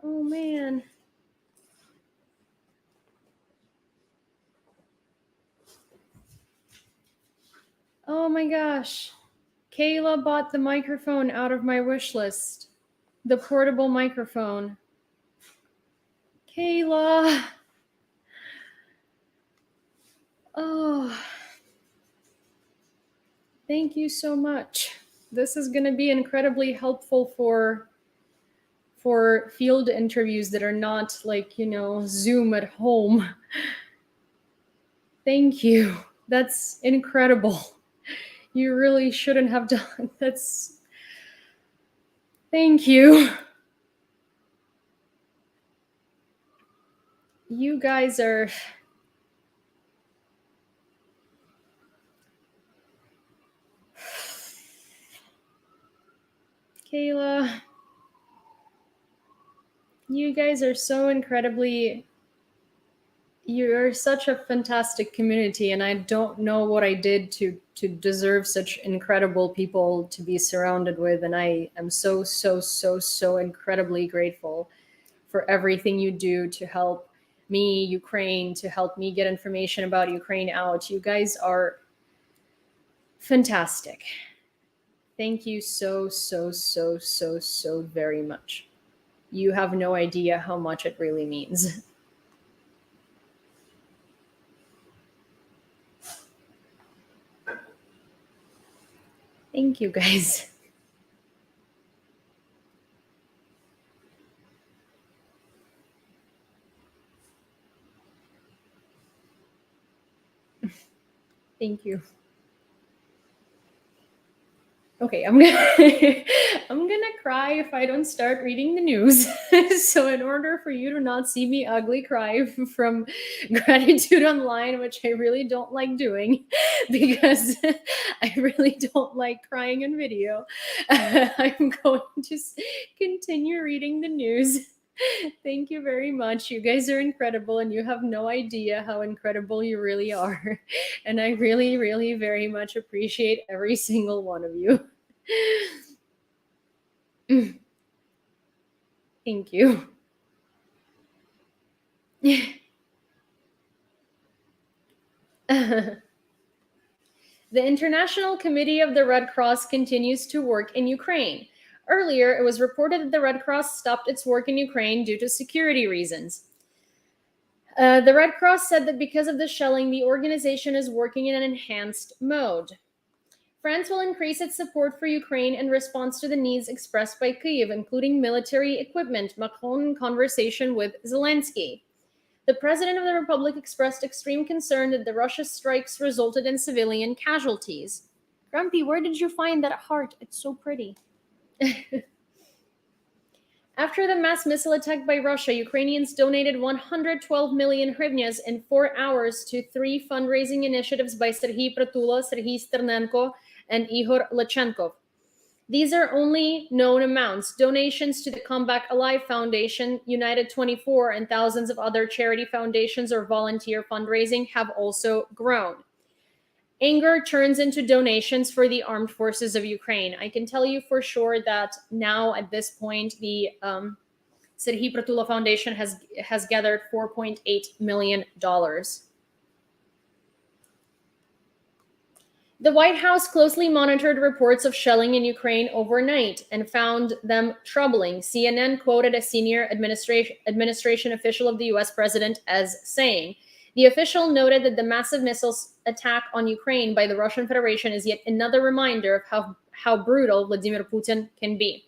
Oh man. Oh my gosh. Kayla bought the microphone out of my wish list. The portable microphone. Kayla. Oh. Thank you so much. This is going to be incredibly helpful for field interviews that are not like, Zoom at home. Thank you. That's incredible. You really shouldn't have done. Thank you. You guys are Kayla. You guys are so incredibly, you're such a fantastic community, and I don't know what I did to deserve such incredible people to be surrounded with, and I am so incredibly grateful for everything you do to help me, Ukraine, to help me get information about Ukraine out. You guys are fantastic. Thank you so very much. You have no idea how much it really means. Thank you, guys. Thank you. Okay, I'm gonna cry if I don't start reading the news. So in order for you to not see me ugly cry from gratitude online, which I really don't like doing because I really don't like crying in video, I'm going to continue reading the news. Thank you very much. You guys are incredible, and you have no idea how incredible you really are. And I really very much appreciate every single one of you. Thank you. The International Committee of the Red Cross continues to work in Ukraine. Earlier, it was reported that the Red Cross stopped its work in Ukraine due to security reasons. The Red Cross said that because of the shelling, the organization is working in an enhanced mode. France will increase its support for Ukraine in response to the needs expressed by Kyiv, including military equipment, Macron in conversation with Zelensky. The President of the Republic expressed extreme concern that the Russia strikes resulted in civilian casualties. Grumpy, where did you find that heart? It's so pretty. After the mass missile attack by Russia, Ukrainians donated 112 million hryvnias in 4 hours to 3 fundraising initiatives by Serhiy Prytula, Serhiy Sternenko, and Igor Lechenkov. These are only known amounts. Donations to the Come Back Alive Foundation, United 24, and thousands of other charity foundations or volunteer fundraising have also grown. Anger turns into donations for the armed forces of Ukraine. I can tell you for sure that now at this point, the Serhiy Prytula Foundation has gathered $4.8 million. The White House closely monitored reports of shelling in Ukraine overnight and found them troubling. CNN quoted a senior administration official of the US president as saying, the official noted that the massive missiles attack on Ukraine by the Russian Federation is yet another reminder of how brutal Vladimir Putin can be.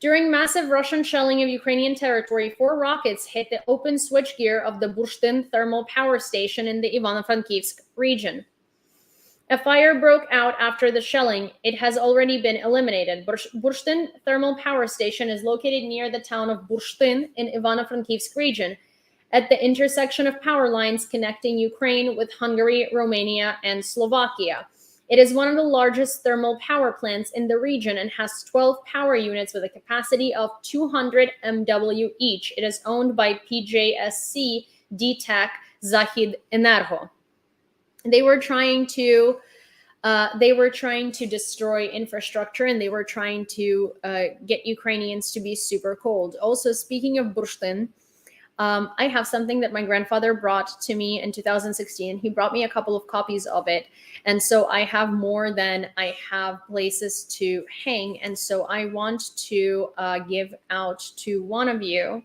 During massive Russian shelling of Ukrainian territory, 4 rockets hit the open switchgear of the Burштyn thermal power station in the Ivano Frankivsk region. A fire broke out after the shelling. It has already been eliminated. Burштyn thermal power station is located near the town of Burштyn in Ivano-Frankivsk region, at the intersection of power lines connecting Ukraine with Hungary, Romania, and Slovakia. It is one of the largest thermal power plants in the region and has 12 power units with a capacity of 200 MW each. It is owned by PJSC DTAC Zahid Energo. They were trying to destroy infrastructure, and they were trying to get Ukrainians to be super cold. Also, speaking of Burштyn, I have something that my grandfather brought to me in 2016. He brought me a couple of copies of it. And so I have more than I have places to hang. And so I want to give out to one of you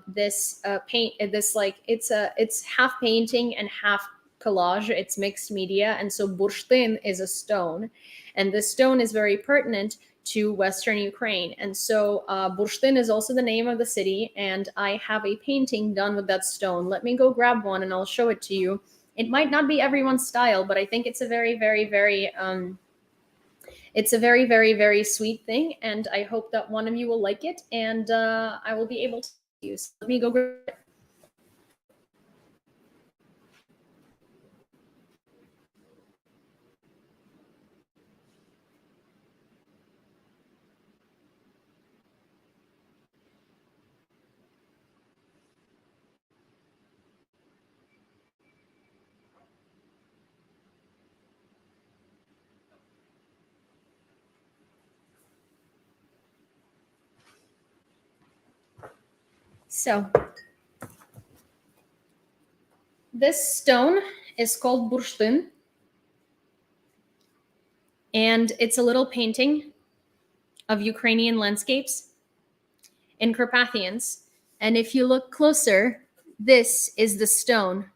this paint. It's half painting and half collage. It's mixed media. And so Burштyn is a stone. And this stone is very pertinent to Western Ukraine. And so Burштyn is also the name of the city, and I have a painting done with that stone. Let me go grab one and I'll show it to you. It might not be everyone's style, but I think it's a very, very, very, very sweet thing, and I hope that one of you will like it, and I will be able to use. Let me go grab it. So this stone is called Burштyn, and it's a little painting of Ukrainian landscapes in Carpathians. And if you look closer, this is the stone.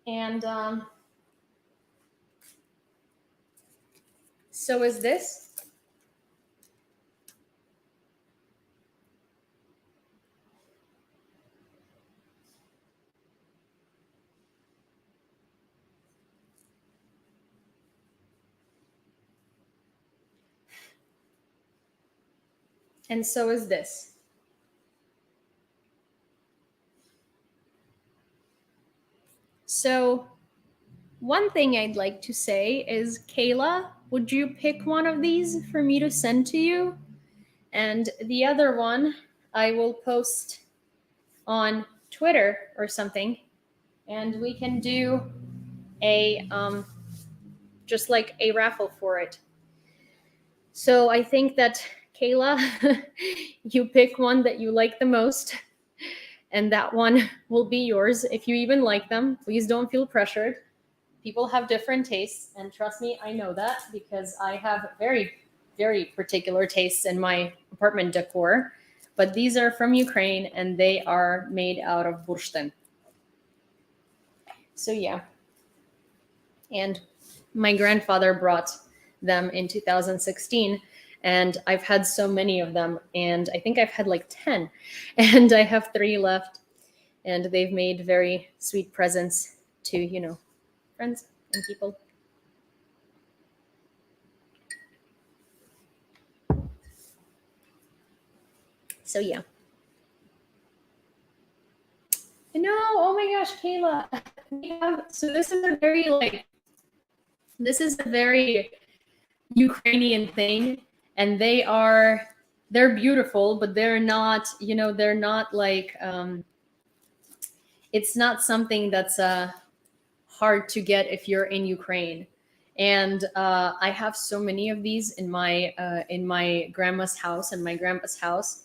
And so is this. And so is this. So one thing I'd like to say is, Kayla, would you pick one of these for me to send to you? And the other one I will post on Twitter or something, and we can do a just like a raffle for it. So I think that, Kayla, you pick one that you like the most, and that one will be yours. If you even like them, please don't feel pressured. People have different tastes, and trust me, I know that because I have very, very particular tastes in my apartment decor. But these are from Ukraine, and they are made out of Burштyn. So yeah. And my grandfather brought them in 2016. And I've had so many of them, and I think I've had like 10, and I have 3 left, and they've made very sweet presents to, friends. and people. So yeah. No, oh my gosh, Kayla. So this is a very Ukrainian thing, and they're beautiful, but they're not, they're not like, it's not something that's hard to get if you're in Ukraine. And I have so many of these in my grandma's house and my grandpa's house.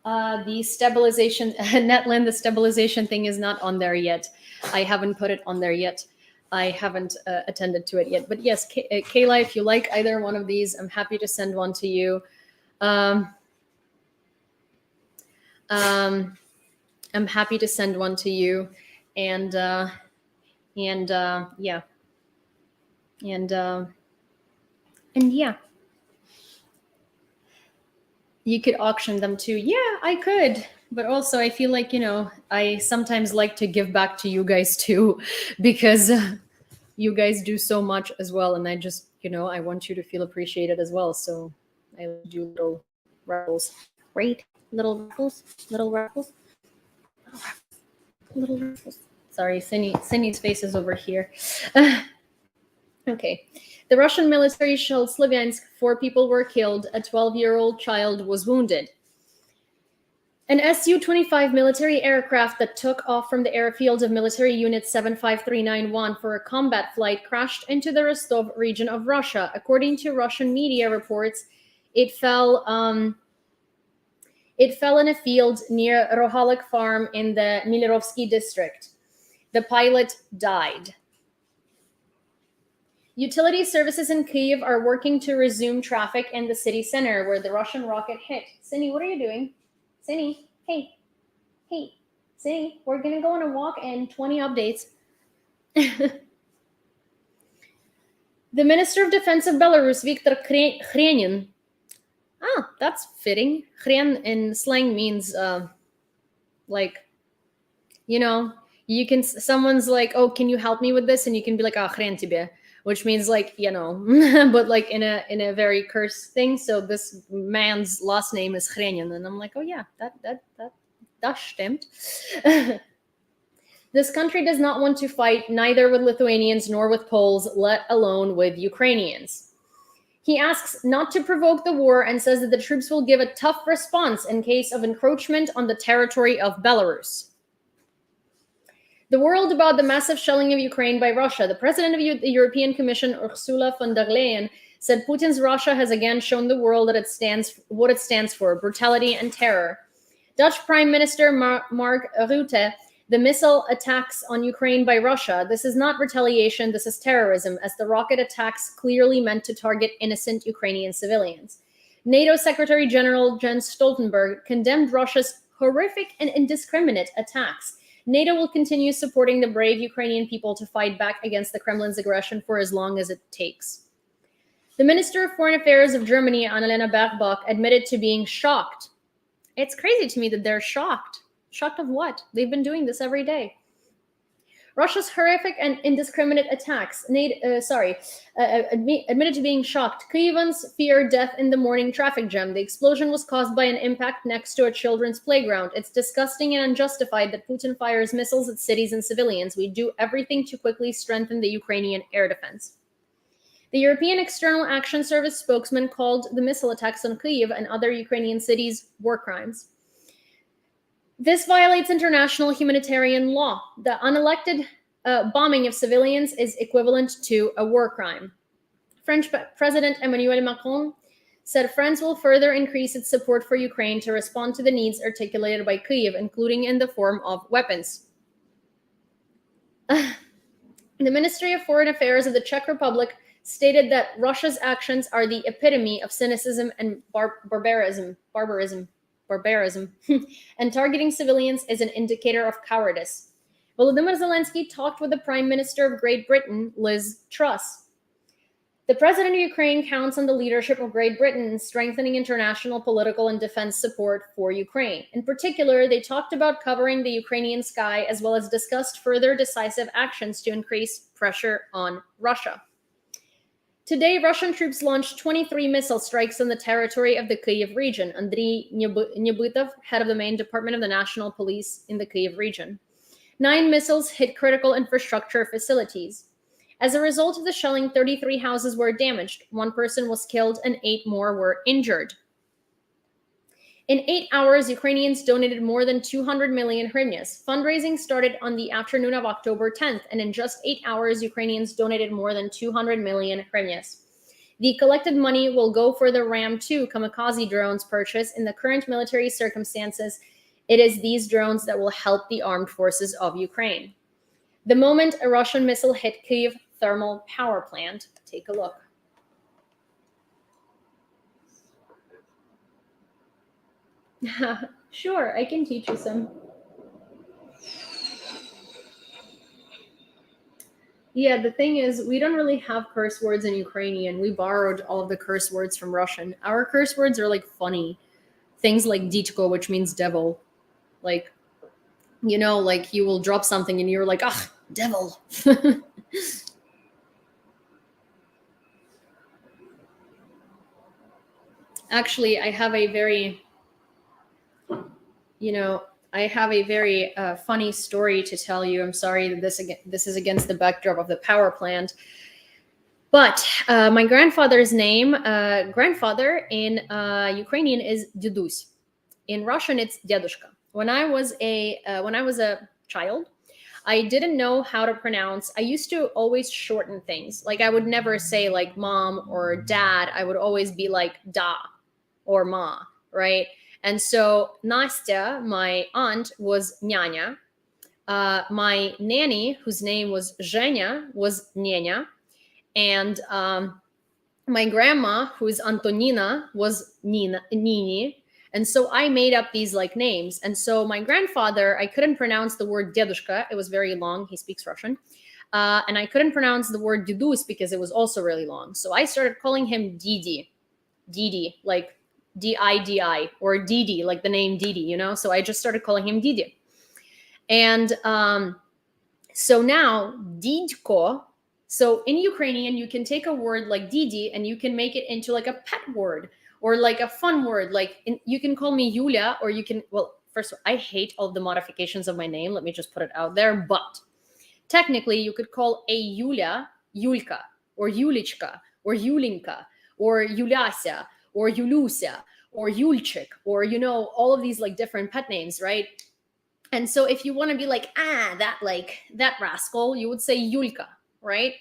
The stabilization, Netlin, the stabilization thing is not on there yet. I haven't put it on there yet. I haven't attended to it yet. But yes, Kayla, if you like either one of these, I'm happy to send one to you. I'm happy to send one to you, and yeah, and yeah. You could auction them too. Yeah, I could. But also, I feel like, I sometimes like to give back to you guys too, because you guys do so much as well. And I just, I want you to feel appreciated as well. So I do little raffles, right? Little raffles. Sorry, Cindy's face is over here. Okay. The Russian military shelled Slavyansk. 4 people were killed. A 12-year-old child was wounded. An Su-25 military aircraft that took off from the airfield of military unit 75391 for a combat flight crashed into the Rostov region of Russia. According to Russian media reports, it fell in a field near Rohalik farm in the Milerovsky district. The pilot died. Utility services in Kyiv are working to resume traffic in the city center where the Russian rocket hit. Cindy, what are you doing? Cindy, hey, Cindy, we're going to go on a walk and 20 updates. The Minister of Defense of Belarus, Viktor Khrenin. Ah, that's fitting. Khren in slang means you can, someone's like, oh, can you help me with this? And you can be like, ah, khren tebe. Which means but like in a very cursed thing. So this man's last name is Khrenin, and I'm like, oh yeah, that stimmt. This country does not want to fight neither with Lithuanians nor with Poles, let alone with Ukrainians. He asks not to provoke the war and says that the troops will give a tough response in case of encroachment on the territory of Belarus. The world about the massive shelling of Ukraine by Russia. The president of the European Commission, Ursula von der Leyen, said Putin's Russia has again shown the world that what it stands for, brutality and terror. Dutch Prime Minister Mark Rutte, the missile attacks on Ukraine by Russia. This is not retaliation, this is terrorism, as the rocket attacks clearly meant to target innocent Ukrainian civilians. NATO Secretary General Jens Stoltenberg condemned Russia's horrific and indiscriminate attacks. NATO will continue supporting the brave Ukrainian people to fight back against the Kremlin's aggression for as long as it takes. The Minister of Foreign Affairs of Germany, Annalena Baerbock, admitted to being shocked. It's crazy to me that they're shocked. Shocked of what? They've been doing this every day. Russia's horrific and indiscriminate attacks. Admitted to being shocked. Kyivans fear death in the morning traffic jam. The explosion was caused by an impact next to a children's playground. It's disgusting and unjustified that Putin fires missiles at cities and civilians. We do everything to quickly strengthen the Ukrainian air defense. The European External Action Service spokesman called the missile attacks on Kyiv and other Ukrainian cities war crimes. This violates international humanitarian law. The unelected bombing of civilians is equivalent to a war crime. French President Emmanuel Macron said France will further increase its support for Ukraine to respond to the needs articulated by Kyiv, including in the form of weapons. The Ministry of Foreign Affairs of the Czech Republic stated that Russia's actions are the epitome of cynicism and barbarism, and targeting civilians is an indicator of cowardice. Volodymyr Zelensky talked with the Prime Minister of Great Britain, Liz Truss. The president of Ukraine counts on the leadership of Great Britain in strengthening international political and defense support for Ukraine. In particular, they talked about covering the Ukrainian sky as well as discussed further decisive actions to increase pressure on Russia. Today, Russian troops launched 23 missile strikes on the territory of the Kyiv region. Andriy Nebytov, head of the main department of the National Police in the Kyiv region. 9 missiles hit critical infrastructure facilities. As a result of the shelling, 33 houses were damaged, 1 person was killed, and 8 more were injured. In 8 hours, Ukrainians donated more than 200 million hryvnias. Fundraising started on the afternoon of October 10th, and in just 8 hours, Ukrainians donated more than 200 million hryvnias. The collected money will go for the Ram-2 kamikaze drones purchase. In the current military circumstances, it is these drones that will help the armed forces of Ukraine. The moment a Russian missile hit Kyiv thermal power plant. Take a look. Sure, I can teach you some. Yeah, the thing is, we don't really have curse words in Ukrainian. We borrowed all of the curse words from Russian. Our curse words are like funny. Things like ditko, which means devil. Like, you know, like you will drop something and you're like, ah, devil. Actually, I have a very, funny story to tell you. I'm sorry that this is against the backdrop of the power plant. But my grandfather's name, grandfather in Ukrainian is Dudus. In Russian, it's Dedushka. When I was a child, I didn't know how to pronounce. I used to always shorten things. Like I would never say like mom or dad. I would always be like da or ma, right? And so Nastya, my aunt, was Nyanya. My nanny, whose name was Zhenya, was Nenya. And my grandma, who's Antonina, was Nini. And so I made up these like names. And so my grandfather, I couldn't pronounce the word dedushka. It was very long. He speaks Russian. And I couldn't pronounce the word dudus because it was also really long. So I started calling him Didi. Didi, like D-I-D-I, or Didi, like the name Didi, you know? So I just started calling him Didi. And so now Didko, so in Ukrainian, you can take a word like Didi and you can make it into like a pet word or like a fun word. Like you can call me Yulia, or you can, well, first of all, I hate all the modifications of my name. Let me just put it out there. But technically you could call a Yulia, Yulka, or Yulichka, or Yulinka, or Yuliasa, or Yulusia, or Yulchik, or, you know, all of these like different pet names, right? And so if you want to be like, that rascal, you would say Yulka, right?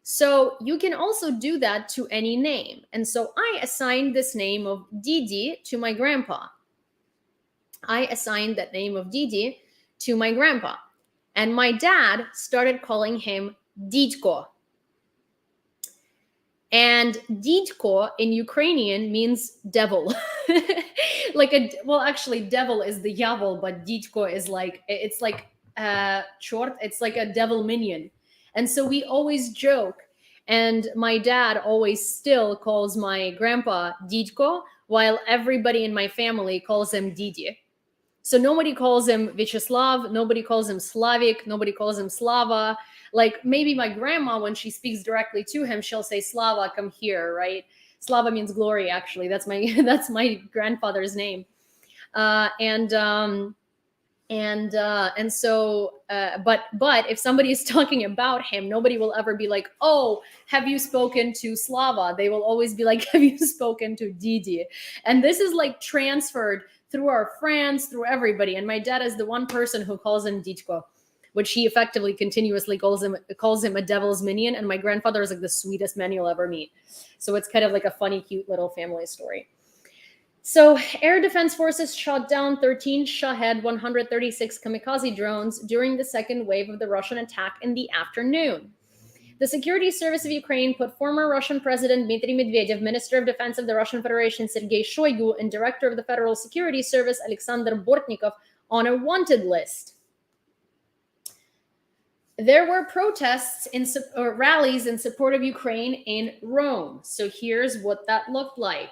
So you can also do that to any name. And so I assigned this name of Didi to my grandpa. I assigned that name of Didi to my grandpa. And my dad started calling him Didko. And Didko in Ukrainian means devil. Actually, devil is the yavol, but Didko is like, it's like short, it's like a devil minion. And so we always joke. And my dad always still calls my grandpa Didko, while everybody in my family calls him Didi. So nobody calls him Vyacheslav, nobody calls him Slavik, nobody calls him Slava. Like maybe my grandma, when she speaks directly to him, she'll say, Slava, come here, right? Slava means glory, actually. That's my grandfather's name. But if somebody is talking about him, nobody will ever be like, oh, have you spoken to Slava? They will always be like, have you spoken to Didi? And this is like transferred through our friends, through everybody. And my dad is the one person who calls him Didko, which he effectively continuously calls him a devil's minion. And my grandfather is like the sweetest man you'll ever meet. So it's kind of like a funny, cute little family story. So air defense forces shot down 13 Shahed 136 kamikaze drones during the second wave of the Russian attack in the afternoon. The Security Service of Ukraine put former Russian President Dmitry Medvedev, Minister of Defense of the Russian Federation Sergei Shoigu, and Director of the Federal Security Service Alexander Bortnikov on a wanted list. there were protests or rallies in support of Ukraine in Rome. So here's what that looked like.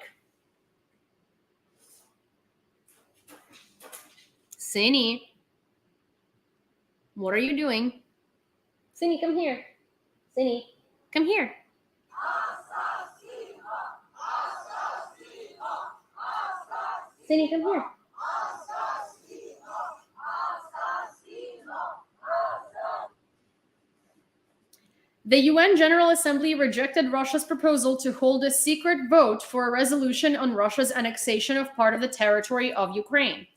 Sini, what are you doing? Sini, come here. Sini, come here. Sini, come here. The UN General Assembly rejected Russia's proposal to hold a secret vote for a resolution on Russia's annexation of part of the territory of Ukraine.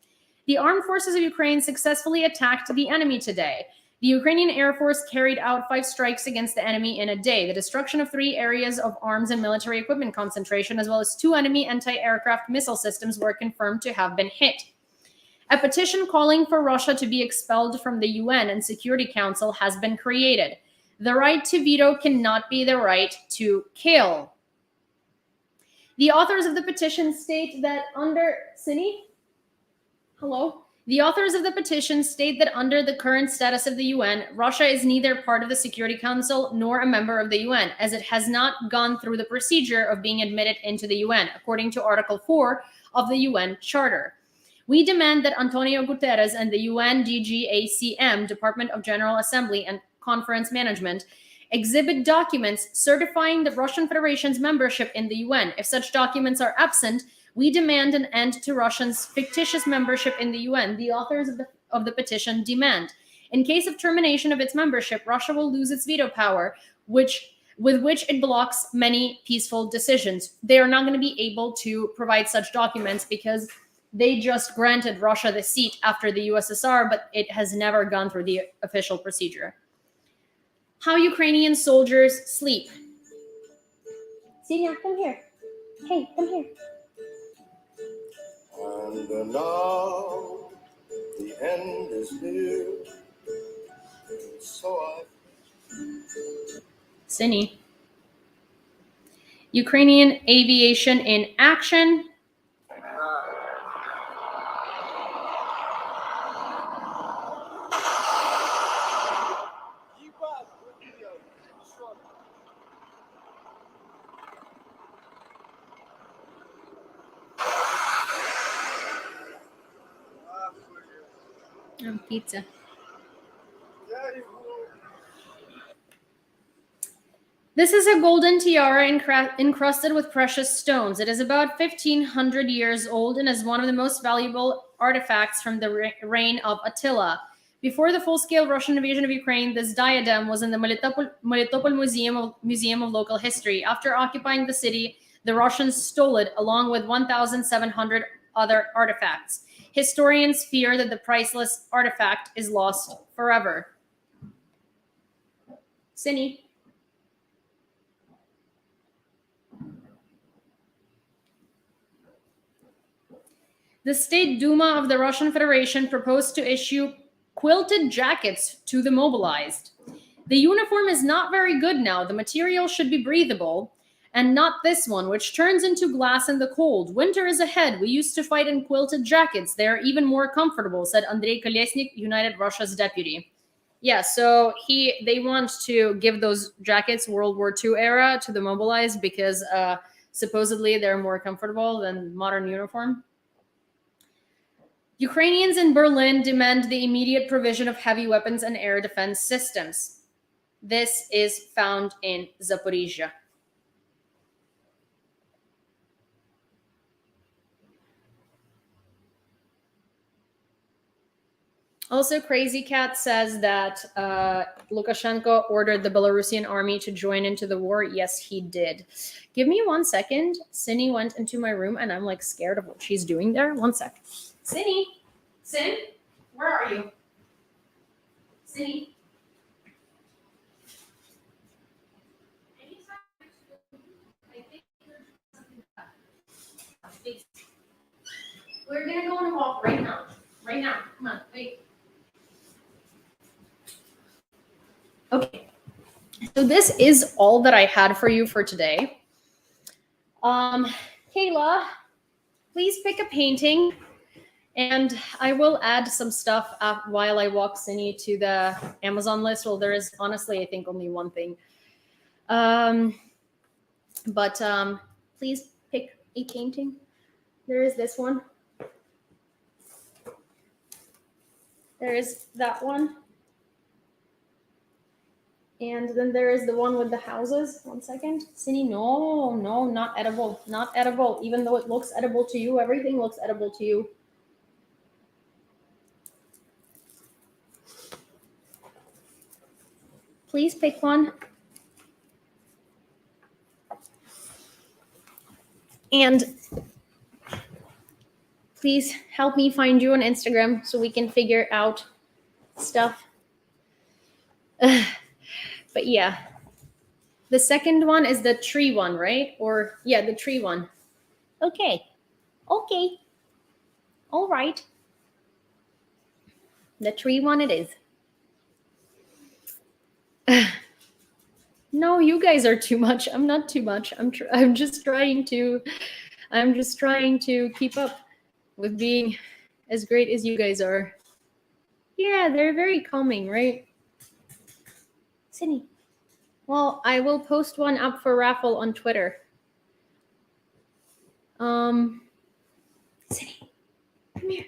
The armed forces of Ukraine successfully attacked the enemy today. The Ukrainian Air Force carried out 5 strikes against the enemy in a day. The destruction of 3 areas of arms and military equipment concentration, as well as 2 enemy anti-aircraft missile systems, were confirmed to have been hit. A petition calling for Russia to be expelled from the UN and Security Council has been created. The right to veto cannot be the right to kill. The authors of the petition state that under The authors of the petition state that under the current status of the UN, Russia is neither part of the Security Council nor a member of the UN, as it has not gone through the procedure of being admitted into the UN, according to Article 4 of the UN Charter. We demand that Antonio Guterres and the UN DGACM, Department of General Assembly and Conference Management, exhibit documents certifying the Russian Federation's membership in the UN. If such documents are absent, we demand an end to Russia's fictitious membership in the UN. The authors of the petition demand. In case of termination of its membership, Russia will lose its veto power, with which it blocks many peaceful decisions. They are not going to be able to provide such documents because they just granted Russia the seat after the USSR, but it has never gone through the official procedure. How Ukrainian soldiers sleep. Senia, come here. Hey, come here. And now the end is near. So Sini. Ukrainian aviation in action. Pizza. This is a golden tiara encrusted with precious stones. It is about 1,500 years old and is one of the most valuable artifacts from the reign of Attila. Before the full-scale Russian invasion of Ukraine, this diadem was in the Melitopol Museum of Local History. After occupying the city, the Russians stole it along with 1,700 other artifacts. Historians fear that the priceless artifact is lost forever. Sini. The State Duma of the Russian Federation proposed to issue quilted jackets to the mobilized. The uniform is not very good now. The material should be breathable, and not this one, which turns into glass in the cold. Winter is ahead. We used to fight in quilted jackets. They are even more comfortable, said Andrei Kolesnik, United Russia's deputy. Yeah, so they want to give those jackets World War II era to the mobilized because supposedly they're more comfortable than modern uniform. Ukrainians in Berlin demand the immediate provision of heavy weapons and air defense systems. This is found in Zaporizhia. Also, Crazy Cat says that Lukashenko ordered the Belarusian army to join into the war. Yes, he did. Give me 1 second. Sini went into my room, and I'm like scared of what she's doing there. 1 sec. Sini, Sin, where are you? Sini. We're gonna go on a walk right now. Right now. Come on, wait. Okay, so this is all that I had for you for today. Kayla, please pick a painting And I will add some stuff while I walk Cindy to the Amazon list. Well, there is honestly, I think, only one thing. But please pick a painting. There is this one. There is that one. And then there is the one with the houses. 1 second. Cindy, no, not edible. Not edible. Even though it looks edible to you, everything looks edible to you. Please pick one. And please help me find you on Instagram so we can figure out stuff. But yeah, the second one is the tree one, right? Or yeah, the tree one. Okay. All right. The tree one it is. No, you guys are too much. I'm not too much. I'm just trying to keep up with being as great as you guys are. Yeah, they're very calming, right? Sydney. Well, I will post one up for raffle on Twitter. Sydney, come here.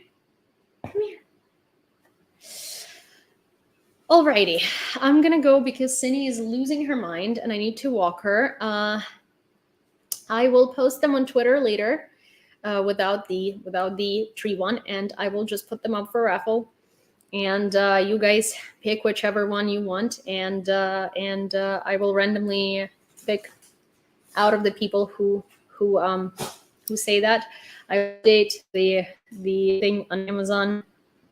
Alrighty, I'm gonna go because Cindy is losing her mind and I need to walk her. I will post them on Twitter later without the tree one, and I will just put them up for raffle. And you guys pick whichever one you want, and I will randomly pick out of the people who say that. I update the thing on Amazon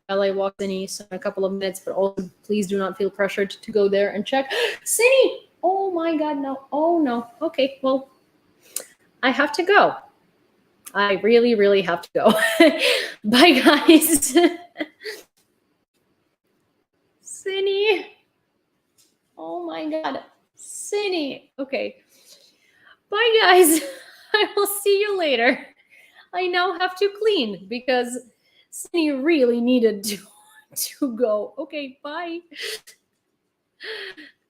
while I walk Cindy in a couple of minutes, but also please do not feel pressured to go there and check. Cindy! Oh my God, no. Oh no. Okay, well, I have to go. I really, really have to go. Bye, guys. Cindy. Oh my God. Cindy. Okay. Bye, guys. I will see you later. I now have to clean because Cindy really needed to go. Okay, bye.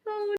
Oh,